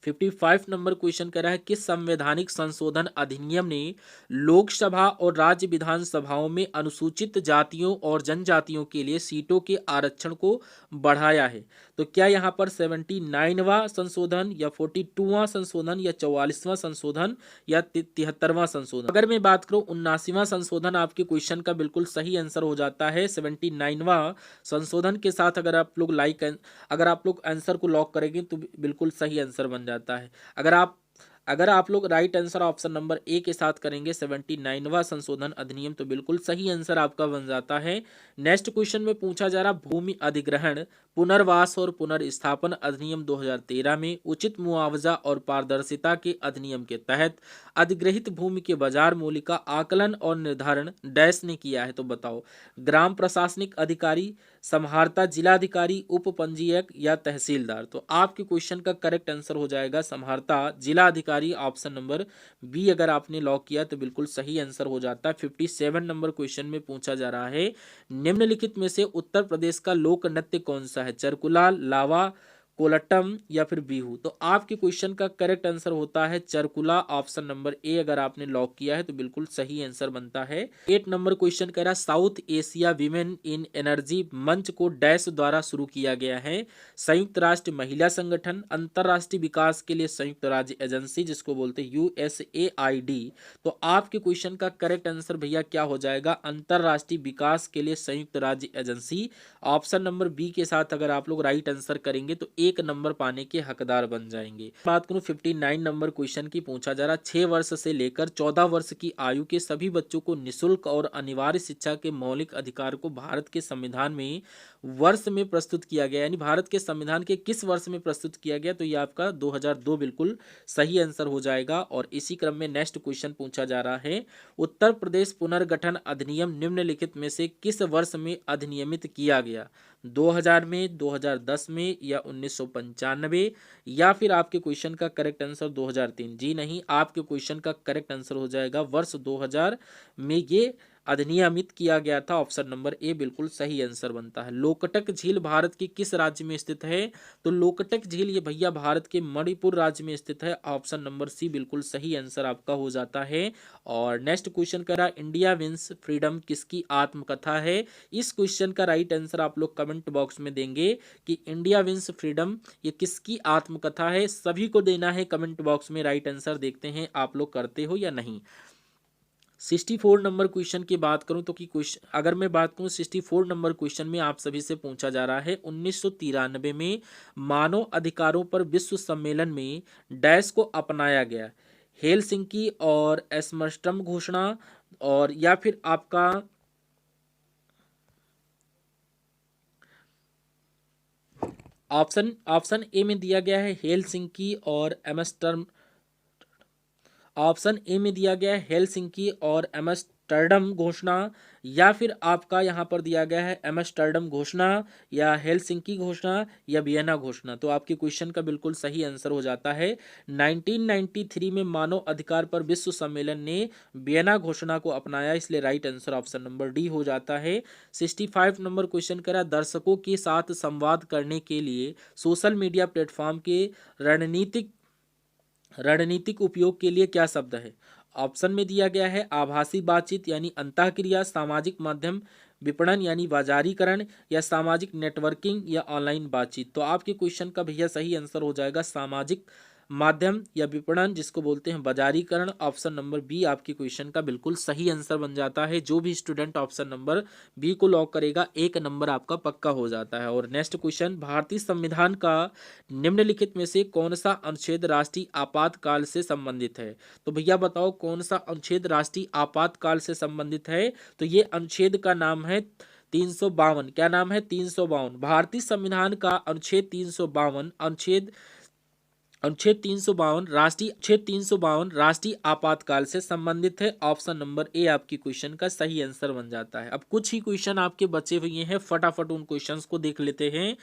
55 नंबर क्वेश्चन कर रहा है, किस संवैधानिक संशोधन अधिनियम ने लोकसभा और राज्य विधानसभाओं में अनुसूचित जातियों और जनजातियों के लिए सीटों के आरक्षण को बढ़ाया है? तो क्या यहाँ पर 79वां संशोधन या 42वां संशोधन या 44वां संशोधन या 73वां संशोधन? अगर मैं बात करूं 79वां संशोधन आपके क्वेश्चन का बिल्कुल सही आंसर हो जाता है। 79वां संशोधन के साथ अगर आप लोग आंसर को लॉक करेंगे तो बिल्कुल सही आंसर बन जाता है। अगर आप लोग राइट आंसर ऑप्शन नंबर ए के साथ करेंगे 79वां संशोधन अधिनियम, तो बिल्कुल सही आंसर आपका बन जाता है। नेक्स्ट क्वेश्चन में पूछा जा रहा भूमि अधिग्रहण, पुनर्वास और पुनर्स्थापन अधिनियम 2013 में उचित मुआवजा और पारदर्शिता के अधिनियम के तहत अधिग्रहित भूमि के बाजार मूल्य का आकलन और निर्धारण डैश ने किया है, तो बताओ। ग्राम प्रशासनिक अधिकारी, समहारता जिलाधिकारी, उप पंजीयक या तहसीलदार। तो आपके क्वेश्चन का करेक्ट आंसर हो जाएगा समहारता जिलाधिकारी, ऑप्शन नंबर बी अगर आपने लॉक किया तो बिल्कुल सही आंसर हो जाता है। 57 नंबर क्वेश्चन में पूछा जा रहा है निम्नलिखित में से उत्तर प्रदेश का लोक नृत्य कौन सा है, चरकुला, लावा, कोलट्टम या फिर बिहू। तो आपके क्वेश्चन का करेक्ट आंसर होता है चरकुला, ऑप्शन नंबर ए अगर आपने लॉक किया है तो बिल्कुल सही आंसर बनता है। 8 नंबर क्वेश्चन कह रहा है south Asia women in energy मंच को डैश द्वारा शुरू किया गया है, संयुक्त राष्ट्र महिला संगठन, अंतरराष्ट्रीय विकास के लिए संयुक्त राज्य एजेंसी जिसको बोलते हैं USAID। तो आपके क्वेश्चन का करेक्ट आंसर भैया क्या हो जाएगा, अंतरराष्ट्रीय विकास के लिए संयुक्त राज्य एजेंसी, ऑप्शन नंबर बी के साथ अगर आप लोग राइट आंसर करेंगे तो 1 नंबर पाने के हकदार बन जाएंगे। बात करूं 59 नंबर क्वेश्चन की, पूछा जा रहा 6 वर्ष से लेकर 14 वर्ष की आयु के सभी बच्चों को निःशुल्क और अनिवार्य शिक्षा के मौलिक अधिकार को भारत के संविधान में वर्ष में प्रस्तुत किया गया, यानी भारत के संविधान के किस वर्ष में प्रस्तुत किया गया, तो ये आपका 2002 बिल्कुल सही आंसर हो जाएगा। और इसी क्रम में नेक्स्ट क्वेश्चन पूछा जा रहा है उत्तर प्रदेश पुनर्गठन अधिनियम निम्नलिखित में से किस वर्ष में अधिनियमित किया गया, 2000 में, 2010 में या 1995, या फिर आपके क्वेश्चन का करेक्ट आंसर 2003। जी नहीं, आपके क्वेश्चन का करेक्ट आंसर हो जाएगा वर्ष 2000 में ये अधिनियमित किया गया था, ऑप्शन नंबर ए बिल्कुल सही आंसर बनता है। लोकटक झील भारत के किस राज्य में स्थित है, तो लोकटक झील ये भैया भारत के मणिपुर राज्य में स्थित है, ऑप्शन नंबर सी बिल्कुल सही आंसर आपका हो जाता है। और नेक्स्ट क्वेश्चन करा इंडिया विंस फ्रीडम किसकी आत्मकथा है। इस क्वेश्चन का राइट आंसर आप लोग कमेंट बॉक्स में देंगे कि इंडिया विंस फ्रीडम ये किसकी आत्मकथा है, सभी को देना है कमेंट बॉक्स में राइट आंसर। देखते हैं आप लोग करते हो या नहीं। 64 नंबर क्वेश्चन की बात करूं तो कि क्वेश्चन अगर मैं बात करूं 64 नंबर क्वेश्चन में आप सभी से पूछा जा रहा है 1993 में मानव अधिकारों पर विश्व सम्मेलन में डैश को अपनाया गया, हेलसिंकी और एस्मर्स्टम घोषणा, और या फिर आपका ऑप्शन ए में दिया गया है हेलसिंकी और एम्स्टर्डम, ऑप्शन ए में दिया गया है हेलसिंकी और एम्स्टर्डम घोषणा, या फिर आपका यहाँ पर दिया गया है एम्स्टर्डम घोषणा या हेलसिंकी घोषणा या वियना घोषणा। तो आपके क्वेश्चन का बिल्कुल सही आंसर हो जाता है 1993 में मानव अधिकार पर विश्व सम्मेलन ने वियना घोषणा को अपनाया, इसलिए right answer option number D हो जाता है। 65 नंबर क्वेश्चन करा दर्शकों के साथ संवाद करने के लिए सोशल मीडिया प्लेटफॉर्म के रणनीतिक उपयोग के लिए क्या शब्द है, ऑप्शन में दिया गया है आभासी बातचीत यानी अंतःक्रिया, सामाजिक माध्यम विपणन यानी बाजारीकरण, या सामाजिक नेटवर्किंग या ऑनलाइन बातचीत। तो आपके क्वेश्चन का भैया सही आंसर हो जाएगा सामाजिक माध्यम या विपणन जिसको बोलते हैं बाजारीकरण, ऑप्शन नंबर बी आपके क्वेश्चन का बिल्कुल सही आंसर बन जाता है। जो भी स्टूडेंट ऑप्शन नंबर बी को लॉक करेगा 1 नंबर आपका पक्का हो जाता है। और नेक्स्ट क्वेश्चन भारतीय संविधान का निम्नलिखित में से कौन सा अनुच्छेद राष्ट्रीय आपातकाल से संबंधित है, तो भैया बताओ कौन सा अनुच्छेद राष्ट्रीय आपातकाल से संबंधित है, तो ये अनुच्छेद का नाम है 352। क्या नाम है, 352। भारतीय संविधान का अनुच्छेद 352 अनुच्छेद 352 राष्ट्रीय आपातकाल से संबंधित है, ऑप्शन नंबर ए आपकी क्वेश्चन का सही आंसर बन जाता है। अब कुछ ही क्वेश्चन आपके बचे हुए हैं, फटाफट उन क्वेश्चंस को देख लेते हैं।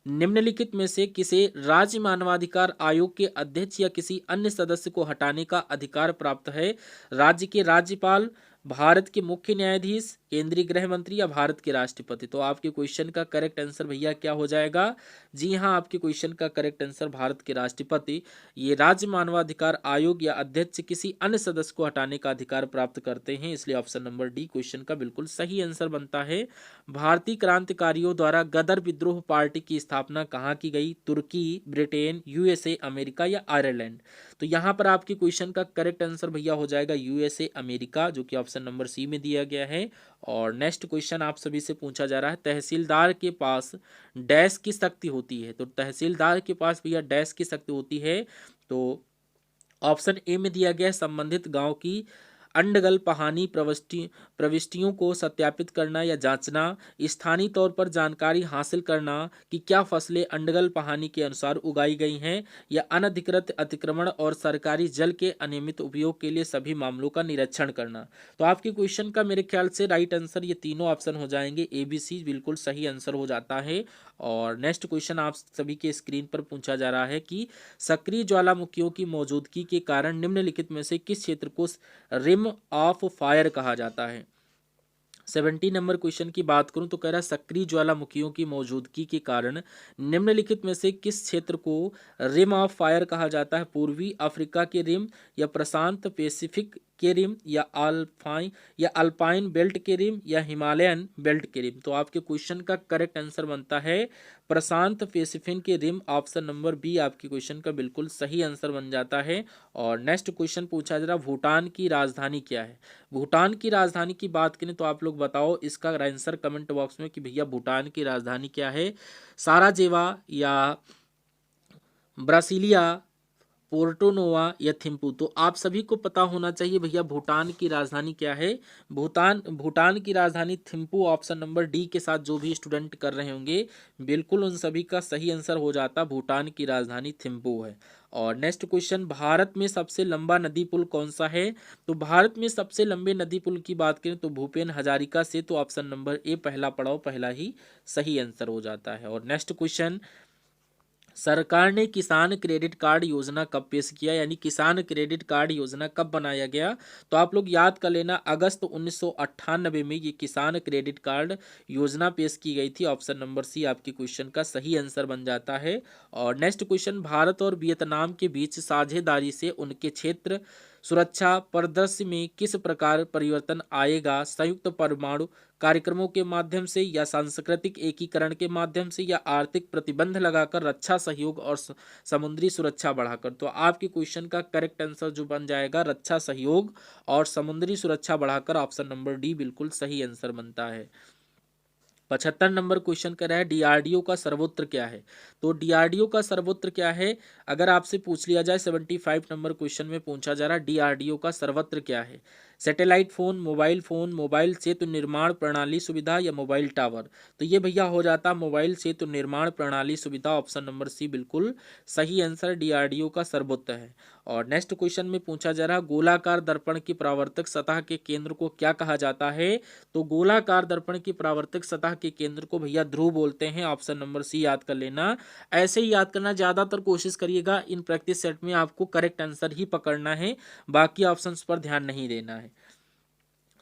निम्नलिखित में से किसे राज्य मानवाधिकार आयोग के अध्यक्ष या किसी अन्य सदस्य को हटाने का अधिकार प्राप्त है, राज्य के राज्यपाल, भारत के मुख्य न्यायाधीश, केंद्रीय गृह मंत्री या भारत के राष्ट्रपति। तो आपके क्वेश्चन का करेक्ट आंसर भैया क्या हो जाएगा, जी हाँ आपके क्वेश्चन का करेक्ट आंसर भारत के राष्ट्रपति। ये राज्य मानवाधिकार आयोग या अध्यक्ष किसी अन्य सदस्य को हटाने का अधिकार प्राप्त करते हैं, इसलिए ऑप्शन नंबर डी क्वेश्चन का बिल्कुल सही आंसर बनता है। भारतीय क्रांतिकारियों द्वारा गदर विद्रोह पार्टी की स्थापना कहाँ की गई, तुर्की, ब्रिटेन, यूएसए, अमेरिका या आयरलैंड। तो यहाँ पर आपके क्वेश्चन का करेक्ट आंसर भैया हो जाएगा यूएसए अमेरिका, जो कि ऑप्शन नंबर सी में दिया गया है। और नेक्स्ट क्वेश्चन आप सभी से पूछा जा रहा है तहसीलदार के पास डैश की शक्ति होती है, तो तहसीलदार के पास भैया डैश की शक्ति होती है, तो ऑप्शन ए में दिया गया है संबंधित गांव की अंडगल पहानी प्रविष्टियों को सत्यापित करना या जांचना, स्थानीय तौर पर जानकारी हासिल करना कि क्या फसलें अंडगल पहानी के अनुसार उगाई गई हैं, या अनधिकृत अतिक्रमण और सरकारी जल के अनियमित उपयोग के लिए सभी मामलों का निरीक्षण करना। तो आपके क्वेश्चन का मेरे ख्याल से राइट आंसर ये तीनों ऑप्शन हो जाएंगे, ए बी सी बिल्कुल सही आंसर हो जाता है। और नेक्स्ट क्वेश्चन आप सभी के स्क्रीन पर पूछा जा रहा है कि सक्रिय ज्वालामुखियों की मौजूदगी के कारण निम्नलिखित में से किस क्षेत्र को रिम ऑफ फायर कहा जाता है। 70 नंबर क्वेश्चन की बात करूं तो कह रहा है सक्रिय ज्वालामुखियों की मौजूदगी के कारण निम्नलिखित में से किस क्षेत्र को रिम ऑफ फायर कहा जाता है। पूर्वी अफ्रीका के रिम, या प्रशांत पैसिफिक के रिम, या अल्पाइन बेल्ट के रिम, या हिमालयन बेल्ट के रिम। तो आपके क्वेश्चन का करेक्ट आंसर बनता है प्रशांत पैसिफिक के रिम, ऑप्शन नंबर बी आपके क्वेश्चन का बिल्कुल सही आंसर बन जाता है। और नेक्स्ट क्वेश्चन पूछा जा रहा भूटान की राजधानी क्या है। भूटान की राजधानी की बात करें तो आप लोग बताओ इसका आंसर कमेंट बॉक्स में कि भैया भूटान की राजधानी क्या है। साराजेवा, या ब्रासिलिया, पोर्टोनोवा, या थिम्पू। तो आप सभी को पता होना चाहिए भैया भूटान की राजधानी क्या है। भूटान की राजधानी थिम्पू, ऑप्शन नंबर डी के साथ जो भी स्टूडेंट कर रहे होंगे बिल्कुल उन सभी का सही आंसर हो जाता भूटान की राजधानी थिम्पू है। और नेक्स्ट क्वेश्चन भारत में सबसे लंबा नदी पुल कौन सा है। तो भारत में सबसे लंबे नदी पुल की बात करें तो भूपेन हजारिका से, तो ऑप्शन नंबर ए पहला पड़ाव पहला ही सही आंसर हो जाता है। और नेक्स्ट क्वेश्चन सरकार ने किसान क्रेडिट कार्ड योजना कब पेश किया, यानी किसान क्रेडिट कार्ड योजना कब बनाया गया। तो आप लोग याद कर लेना अगस्त 1998 में ये किसान क्रेडिट कार्ड योजना पेश की गई थी। ऑप्शन नंबर सी आपके क्वेश्चन का सही आंसर बन जाता है। और नेक्स्ट क्वेश्चन भारत और वियतनाम के बीच साझेदारी से उनके क्षेत्र सुरक्षा परिदृश्य में किस प्रकार परिवर्तन आएगा। संयुक्त परमाणु कार्यक्रमों के माध्यम से, या सांस्कृतिक एकीकरण के माध्यम से, या आर्थिक प्रतिबंध लगाकर, रक्षा सहयोग और समुद्री सुरक्षा बढ़ाकर। तो आपके क्वेश्चन का करेक्ट आंसर जो बन जाएगा रक्षा सहयोग और समुद्री सुरक्षा बढ़ाकर, ऑप्शन नंबर डी बिल्कुल सही आंसर बनता है। 75 नंबर क्वेश्चन कर रहा है डीआरडीओ का सर्वोत्तर क्या है। तो डीआरडीओ का सर्वोत्तर क्या है, अगर आपसे पूछ लिया जाए 75 नंबर क्वेश्चन में पूछा जा रहा है डीआरडीओ का सर्वोत्तर क्या है। सैटेलाइट फोन, मोबाइल सेतु निर्माण प्रणाली सुविधा, या मोबाइल टावर। तो ये भैया हो जाता मोबाइल सेतु निर्माण प्रणाली सुविधा, ऑप्शन नंबर सी बिल्कुल सही आंसर डीआरडीओ का सर्वोत्तर है। और नेक्स्ट क्वेश्चन में पूछा जा रहा गोलाकार दर्पण की परावर्तक सतह के केंद्र को क्या कहा जाता है। तो गोलाकार दर्पण की परावर्तक सतह के केंद्र को भैया ध्रुव बोलते हैं, ऑप्शन नंबर सी याद कर लेना। ऐसे ही याद करना, ज्यादातर कोशिश करिएगा इन प्रैक्टिस सेट में आपको करेक्ट आंसर ही पकड़ना है, बाकी ऑप्शंस पर ध्यान नहीं देना है।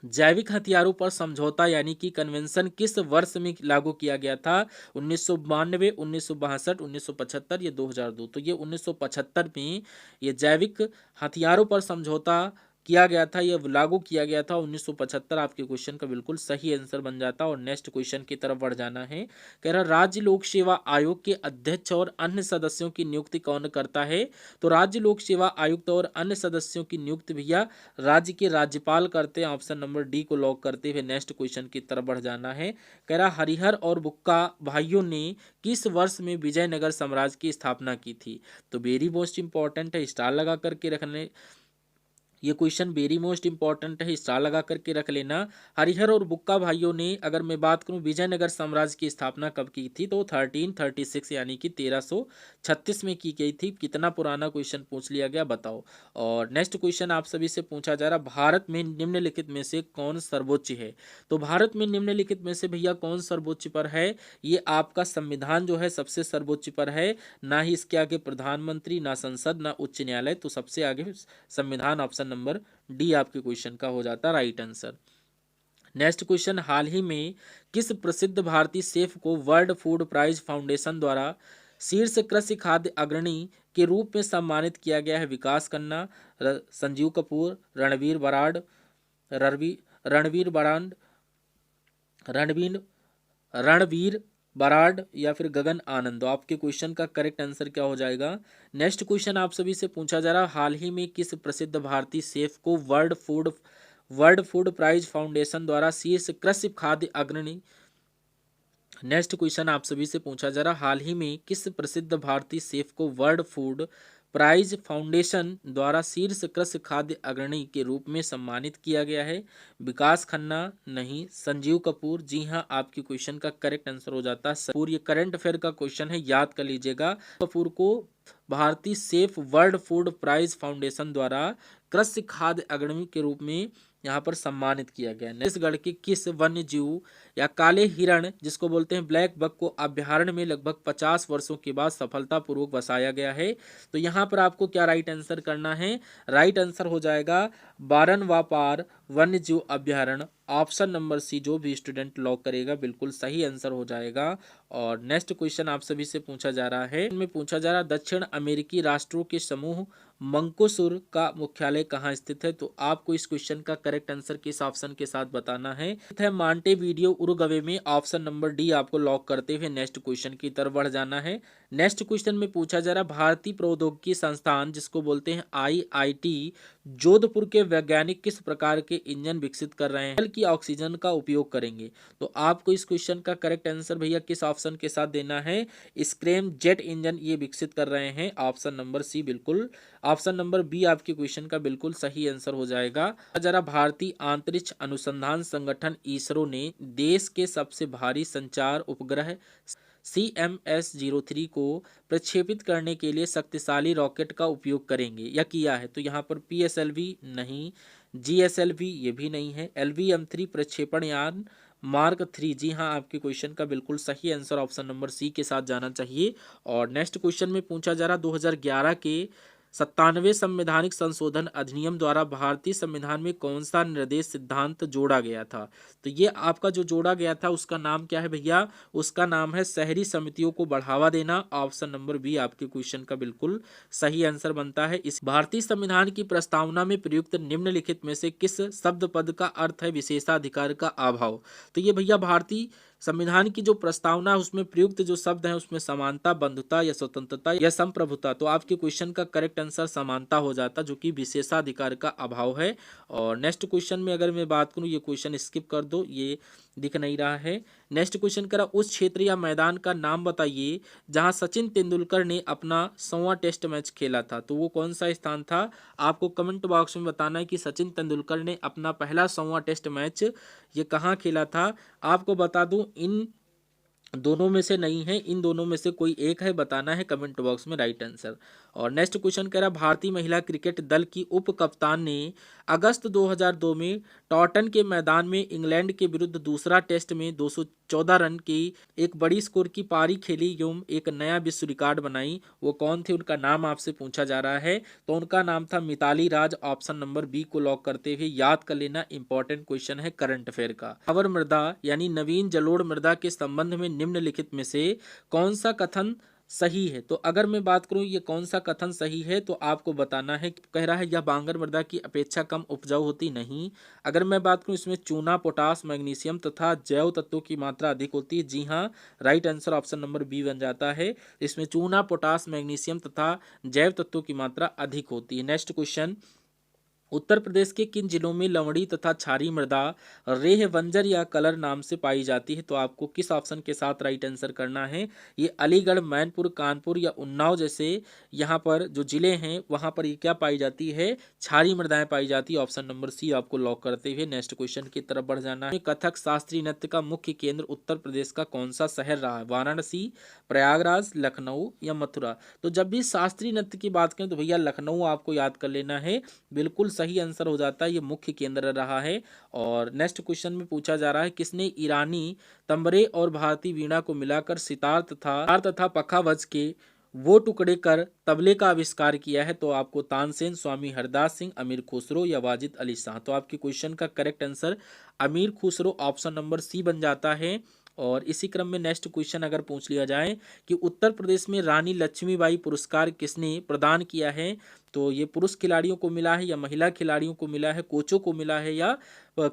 जैविक हथियारों पर समझौता यानी कि कन्वेंशन किस वर्ष में लागू किया गया था। 1992, 1962, 1975 या 2002। तो ये 1975 में ये जैविक हथियारों पर समझौता किया गया था, ये लागू किया गया था 1975। आपके क्वेश्चन का बिल्कुल सही आंसर बन जाता। और नेक्स्ट क्वेश्चन की तरफ बढ़ जाना है। कह रहा राज्य लोक सेवा आयोग के अध्यक्ष और अन्य सदस्यों की नियुक्ति कौन करता है। तो राज्य लोक सेवा आयुक्त और अन्य सदस्यों की नियुक्ति भैया राज्य के राज्यपाल करते हैं, ऑप्शन नंबर डी को लॉक करते हुए नेक्स्ट क्वेश्चन की तरफ बढ़ जाना है। कह रहा हरिहर और बुक्का भाइयों ने किस वर्ष में विजयनगर साम्राज्य की स्थापना की थी। तो वेरी मोस्ट इंपॉर्टेंट है, स्टार लगा करके रखने, ये क्वेश्चन वेरी मोस्ट इंपॉर्टेंट है, स्टार लगा करके रख लेना। हरिहर और बुक्का भाइयों ने, अगर मैं बात करूं विजयनगर साम्राज्य की स्थापना कब की थी, तो 1336 यानी कि 1336 में की गई थी। कितना पुराना क्वेश्चन पूछ लिया गया बताओ। और नेक्स्ट क्वेश्चन आप सभी से पूछा जा रहा भारत में निम्नलिखित में से कौन सर्वोच्च है। तो भारत में निम्नलिखित में से भैया कौन सर्वोच्च पर है। ये आपका संविधान जो है सबसे सर्वोच्च पर है, ना ही इसके आगे प्रधानमंत्री, ना संसद, ना उच्च न्यायालय। तो सबसे आगे संविधान, ऑप्शन नंबर डी आपके क्वेश्चन का हो जाता राइट आंसर। नेक्स्ट क्वेश्चन हाल ही में किस प्रसिद्ध भारतीय शेफ को वर्ल्ड फूड प्राइज फाउंडेशन द्वारा शीर्ष कृषि खाद्य अग्रणी के रूप में सम्मानित किया गया है। विकास खन्ना, संजीव कपूर, रणवीर बराड़, रणवीर बराड़, रणवीर रणवीर बराड, या फिर गगन आनंद। आपके क्वेश्चन का करेक्ट आंसर क्या हो जाएगा। नेक्स्ट क्वेश्चन आप सभी से पूछा जा रहा हाल ही में किस प्रसिद्ध भारतीय शेफ को वर्ल्ड फूड प्राइज फाउंडेशन द्वारा शीर्ष कृषि खाद्य अग्रणी। नेक्स्ट क्वेश्चन आप सभी से पूछा जा रहा हाल ही में किस प्रसिद्ध भारतीय शेफ को वर्ल्ड फूड प्राइज फाउंडेशन द्वारा शीर्ष कृषि खाद्य अग्रणी के रूप में सम्मानित किया गया है? विकास खन्ना, नहीं। संजीव कपूर, जी हाँ, आपके क्वेश्चन का करेक्ट आंसर हो जाता है कपूर। ये करंट अफेयर का क्वेश्चन है, याद कर लीजिएगा। कपूर को भारतीय chef world food prize foundation द्वारा कृषि खाद्य अग्रणी के रूप में यहाँ पर सम्मानित किया गया। छत्तीसगढ़ के किस वन्य जीव या काले हिरण, जिसको बोलते हैं ब्लैक बक, को अभ्यारण्य में लगभग 50 वर्षों के बाद सफलतापूर्वक बसाया गया है? तो यहाँ पर आपको क्या राइट आंसर करना है? राइट आंसर हो जाएगा बारनवापार वन्य जीव अभ्यारण्य, ऑप्शन नंबर सी। जो भी स्टूडेंट लॉक करेगा बिल्कुल सही आंसर हो जाएगा। और नेक्स्ट क्वेश्चन आप सभी से पूछा जा रहा है, में पूछा जा रहा है दक्षिण अमेरिकी राष्ट्रों के समूह मंकोसुर का मुख्यालय कहाँ स्थित है? तो आपको इस क्वेश्चन का करेक्ट आंसर किस ऑप्शन के साथ बताना है? मांटेवीडियो उरुग्वे में, ऑप्शन नंबर डी आपको लॉक करते हुए नेक्स्ट क्वेश्चन की तरफ बढ़ जाना है। नेक्स्ट क्वेश्चन में पूछा जा रहा है भारतीय प्रौद्योगिकी संस्थान, जिसको बोलते हैं आईआईटी, जोधपुर के वैज्ञानिक किस प्रकार के इंजन विकसित कर रहे हैं जल की ऑक्सीजन का उपयोग करेंगे? तो आपको इस क्वेश्चन का करेक्ट आंसर भैया किस ऑप्शन के साथ देना है? स्क्रैम जेट इंजन ये विकसित कर रहे हैं, ऑप्शन नंबर सी। बिल्कुल ऑप्शन नंबर बी आपके क्वेश्चन का बिल्कुल सही आंसर हो जाएगा। जरा भारतीय अंतरिक्ष अनुसंधान संगठन इसरो ने देश के सबसे भारी संचार उपग्रह CMS-03 को प्रक्षेपित करने के लिए शक्तिशाली रॉकेट का उपयोग करेंगे या किया है? तो यहाँ पर PSLV नहीं, GSLV ये भी नहीं है, LV-M3 प्रक्षेपण यान मार्क 3, जी हाँ, आपके क्वेश्चन का बिल्कुल सही आंसर ऑप्शन नंबर सी के साथ जाना चाहिए। और नेक्स्ट क्वेश्चन में पूछा जा रहा 2011 के 97वें संवैधानिक संशोधन अधिनियम द्वारा भारतीय संविधान में कौन सा निर्देश सिद्धांत जोड़ा गया था? तो ये आपका जो जोड़ा गया था उसका नाम क्या है भैया? उसका नाम है शहरी समितियों को बढ़ावा देना, ऑप्शन नंबर बी आपके क्वेश्चन का बिल्कुल सही आंसर बनता है। इस भारतीय संविधान की प्रस्तावना में प्रयुक्त निम्नलिखित में से किस शब्द पद का अर्थ है विशेषाधिकार का अभाव? तो ये भैया भारतीय संविधान की जो प्रस्तावना है उसमें प्रयुक्त जो शब्द है उसमें समानता, बंधुता या स्वतंत्रता या संप्रभुता, तो आपके क्वेश्चन का करेक्ट आंसर समानता हो जाता, जो कि विशेषाधिकार का अभाव है। और नेक्स्ट क्वेश्चन में अगर मैं बात करूं, ये क्वेश्चन स्किप कर दो, ये दिख नहीं रहा है। नेक्स्ट क्वेश्चन करा उस क्षेत्र या मैदान का नाम बताइए जहां सचिन तेंदुलकर ने अपना 100वां टेस्ट मैच खेला था। तो वो कौन सा स्थान था? आपको कमेंट बॉक्स में बताना है कि सचिन तेंदुलकर ने अपना पहला 100वां टेस्ट मैच ये कहाँ खेला था। आपको बता दूं इन दोनों में से नहीं है, इन दोनों में से कोई एक है, बताना है कमेंट बॉक्स में राइट आंसर। और नेक्स्ट क्वेश्चन कह रहा भारतीय महिला क्रिकेट दल की उप कप्तान ने अगस्त 2002 में टॉर्टन के मैदान में इंग्लैंड के विरुद्ध दूसरा टेस्ट में 214 रन की एक बड़ी स्कोर की पारी खेली एवं एक नया विश्व रिकॉर्ड बनाई, वो कौन थे? उनका नाम आपसे पूछा जा रहा है। तो उनका नाम था मिताली राज, ऑप्शन नंबर बी को लॉक करते हुए याद कर लेना, इंपॉर्टेंट क्वेश्चन है करंट अफेयर का। अवर मृदा यानी नवीन जलोढ़ मृदा के संबंध में निम्नलिखित में से कौन सा कथन सही है? तो अगर मैं बात करूं ये कौन सा कथन सही है तो आपको बताना है। कह रहा है यह बांगर मृदा की अपेक्षा कम उपजाऊ होती, नहीं। अगर मैं बात करूं इसमें चूना, पोटास, मैग्नीशियम तथा जैव तत्वों की मात्रा अधिक होती है, जी हाँ, right answer option number B बन जाता है। इसमें चूना, पोटास, मैग्नीशियम तथा जैव तत्वों की मात्रा अधिक होती है। नेक्स्ट क्वेश्चन, उत्तर प्रदेश के किन जिलों में लवणी तथा क्षारीय मृदा रेह बंजर या कलर नाम से पाई जाती है? तो आपको किस ऑप्शन के साथ राइट आंसर करना है? ये अलीगढ़, मैनपुर, कानपुर या उन्नाव जैसे यहाँ पर जो जिले हैं वहाँ पर ये क्या पाई जाती है? क्षारीय मृदाएं पाई जाती है, ऑप्शन नंबर सी आपको लॉक करते हुए नेक्स्ट क्वेश्चन की तरफ बढ़ जाना है। कथक शास्त्रीय नृत्य का मुख्य केंद्र उत्तर प्रदेश का कौन सा शहर रहा है? वाराणसी, प्रयागराज, लखनऊ या मथुरा? तो जब भी शास्त्रीय नृत्य की बात करें तो भैया लखनऊ आपको याद कर लेना है, बिल्कुल सही आंसर हो जाता है, ये मुख्य केंद्र रहा है। और नेक्स्ट क्वेश्चन में पूछा जा रहा है किसने ईरानी तंबरे और भारतीय वीणा को मिलाकर सितार तथा पखावज के वो टुकड़े कर तबले का आविष्कार किया है? तो आपको तानसेन, स्वामी हरदास सिंह, अमीर खुसरो या वाजिद अली शाह? तो आपके क्वेश्चन का करेक्ट आंसर अमीर खुसरो, ऑप्शन नंबर सी बन जाता है। और इसी क्रम में नेक्स्ट क्वेश्चन अगर पूछ लिया जाए कि उत्तर प्रदेश में रानी लक्ष्मीबाई पुरस्कार किसने प्रदान किया है? तो ये पुरुष खिलाड़ियों को मिला है या महिला खिलाड़ियों को मिला है, कोचों को मिला है या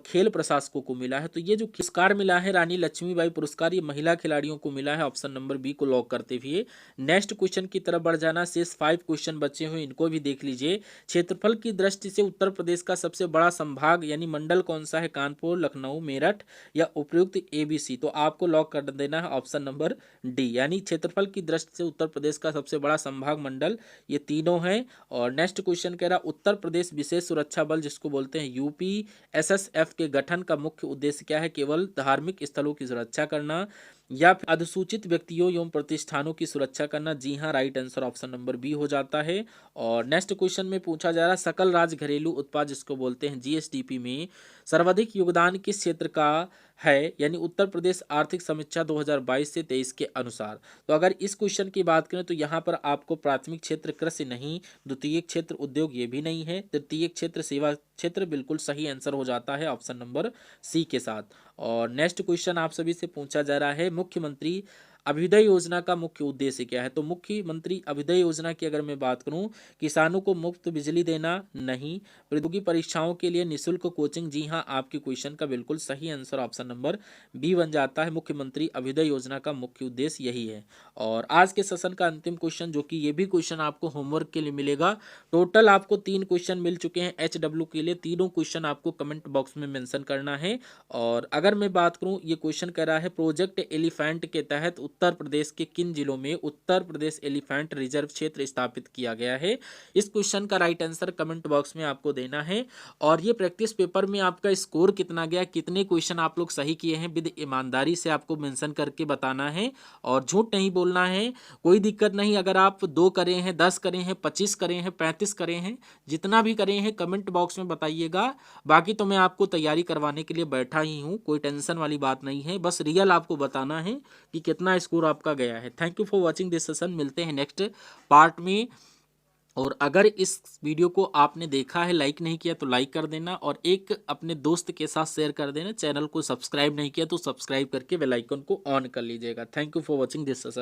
खेल प्रशासकों को मिला है। तो ये जो पुरस्कार मिला है रानी लक्ष्मीबाई पुरस्कार, ये महिला खिलाड़ियों को मिला है। ऑप्शन नंबर बी को लॉक करते हुए नेक्स्ट क्वेश्चन की तरफ बढ़ जाना। शेष 5 क्वेश्चन बचे हुए, इनको भी देख लीजिए। क्षेत्रफल की दृष्टि से उत्तर प्रदेश का सबसे बड़ा संभाग यानी मंडल कौन सा है? कानपुर, लखनऊ, मेरठ या उपयुक्त ABC। तो आपको लॉक कर देना है ऑप्शन नंबर डी, यानी क्षेत्रफल की दृष्टि से उत्तर प्रदेश का सबसे बड़ा संभाग मंडल ये तीनों हैं। और नेक्स्ट क्वेश्चन कह रहा उत्तर प्रदेश विशेष सुरक्षा बल जिसको बोलते हैं UPSSF के गठन का मुख्य उद्देश्य क्या है? केवल धार्मिक स्थलों की सुरक्षा करना या फिर अधिसूचित व्यक्तियों एवं प्रतिष्ठानों की सुरक्षा करना? जी हाँ, right answer option number B हो जाता है। और नेक्स्ट क्वेश्चन में पूछा जा रहा सकल राज्य घरेलू उत्पाद जिसको बोलते हैं GSDP में सर्वाधिक योगदान किस क्षेत्र का है? यानी उत्तर प्रदेश आर्थिक समीक्षा 2022 से 23 के अनुसार। तो अगर इस क्वेश्चन की बात करें तो यहाँ पर आपको प्राथमिक क्षेत्र कृषि नहीं, द्वितीय क्षेत्र उद्योग ये भी नहीं है, तृतीय क्षेत्र सेवा क्षेत्र बिल्कुल सही आंसर हो जाता है ऑप्शन नंबर सी के साथ। और नेक्स्ट क्वेश्चन आप सभी से पूछा जा रहा है मुख्यमंत्री अभ्युदय योजना का मुख्य उद्देश्य क्या है? तो मुख्यमंत्री अभ्युदय योजना की अगर मैं बात करूं, किसानों को मुफ्त बिजली देना नहीं, प्रतियोगी परीक्षाओं के लिए निःशुल्क कोचिंग। जी हां, आपके क्वेश्चन का बिल्कुल सही आंसर ऑप्शन नंबर बी बन जाता है। मुख्यमंत्री अभ्युदय योजना का मुख्य उद्देश्य यही है। और आज के सेशन का अंतिम क्वेश्चन, जो कि ये भी क्वेश्चन आपको होमवर्क के लिए मिलेगा। टोटल आपको 3 क्वेश्चन मिल चुके हैं HW के लिए। तीनों क्वेश्चन आपको कमेंट बॉक्स में मेंशन करना है। और अगर मैं बात करूं, ये क्वेश्चन कह रहा है प्रोजेक्ट एलिफेंट के तहत उत्तर प्रदेश के किन जिलों में उत्तर प्रदेश एलिफेंट रिजर्व क्षेत्र स्थापित किया गया है? इस क्वेश्चन का राइट आंसर कमेंट बॉक्स में आपको देना है। और ये प्रैक्टिस पेपर में आपका स्कोर कितना गया, कितने क्वेश्चन आप लोग सही किए हैं, विद ईमानदारी से आपको मेंशन करके बताना है और झूठ नहीं बोलना है। कोई दिक्कत नहीं अगर आप 2 करे हैं, 10 करे हैं, 25 करे हैं, 35 करे हैं, जितना भी करे हैं कमेंट बॉक्स में बताइएगा। बाकी तो मैं आपको तैयारी करवाने के लिए बैठा ही हूँ, कोई टेंशन वाली बात नहीं है। बस रियल आपको बताना है कि कितना स्कोर आपका गया है। Thank you for watching this session. मिलते हैं नेक्स्ट पार्ट में। और अगर इस वीडियो को आपने देखा है, लाइक नहीं किया तो लाइक कर देना और एक अपने दोस्त के साथ शेयर कर देना। चैनल को सब्सक्राइब नहीं किया तो सब्सक्राइब करके बेल आइकन को ऑन कर लीजिएगा। Thank you for watching this session.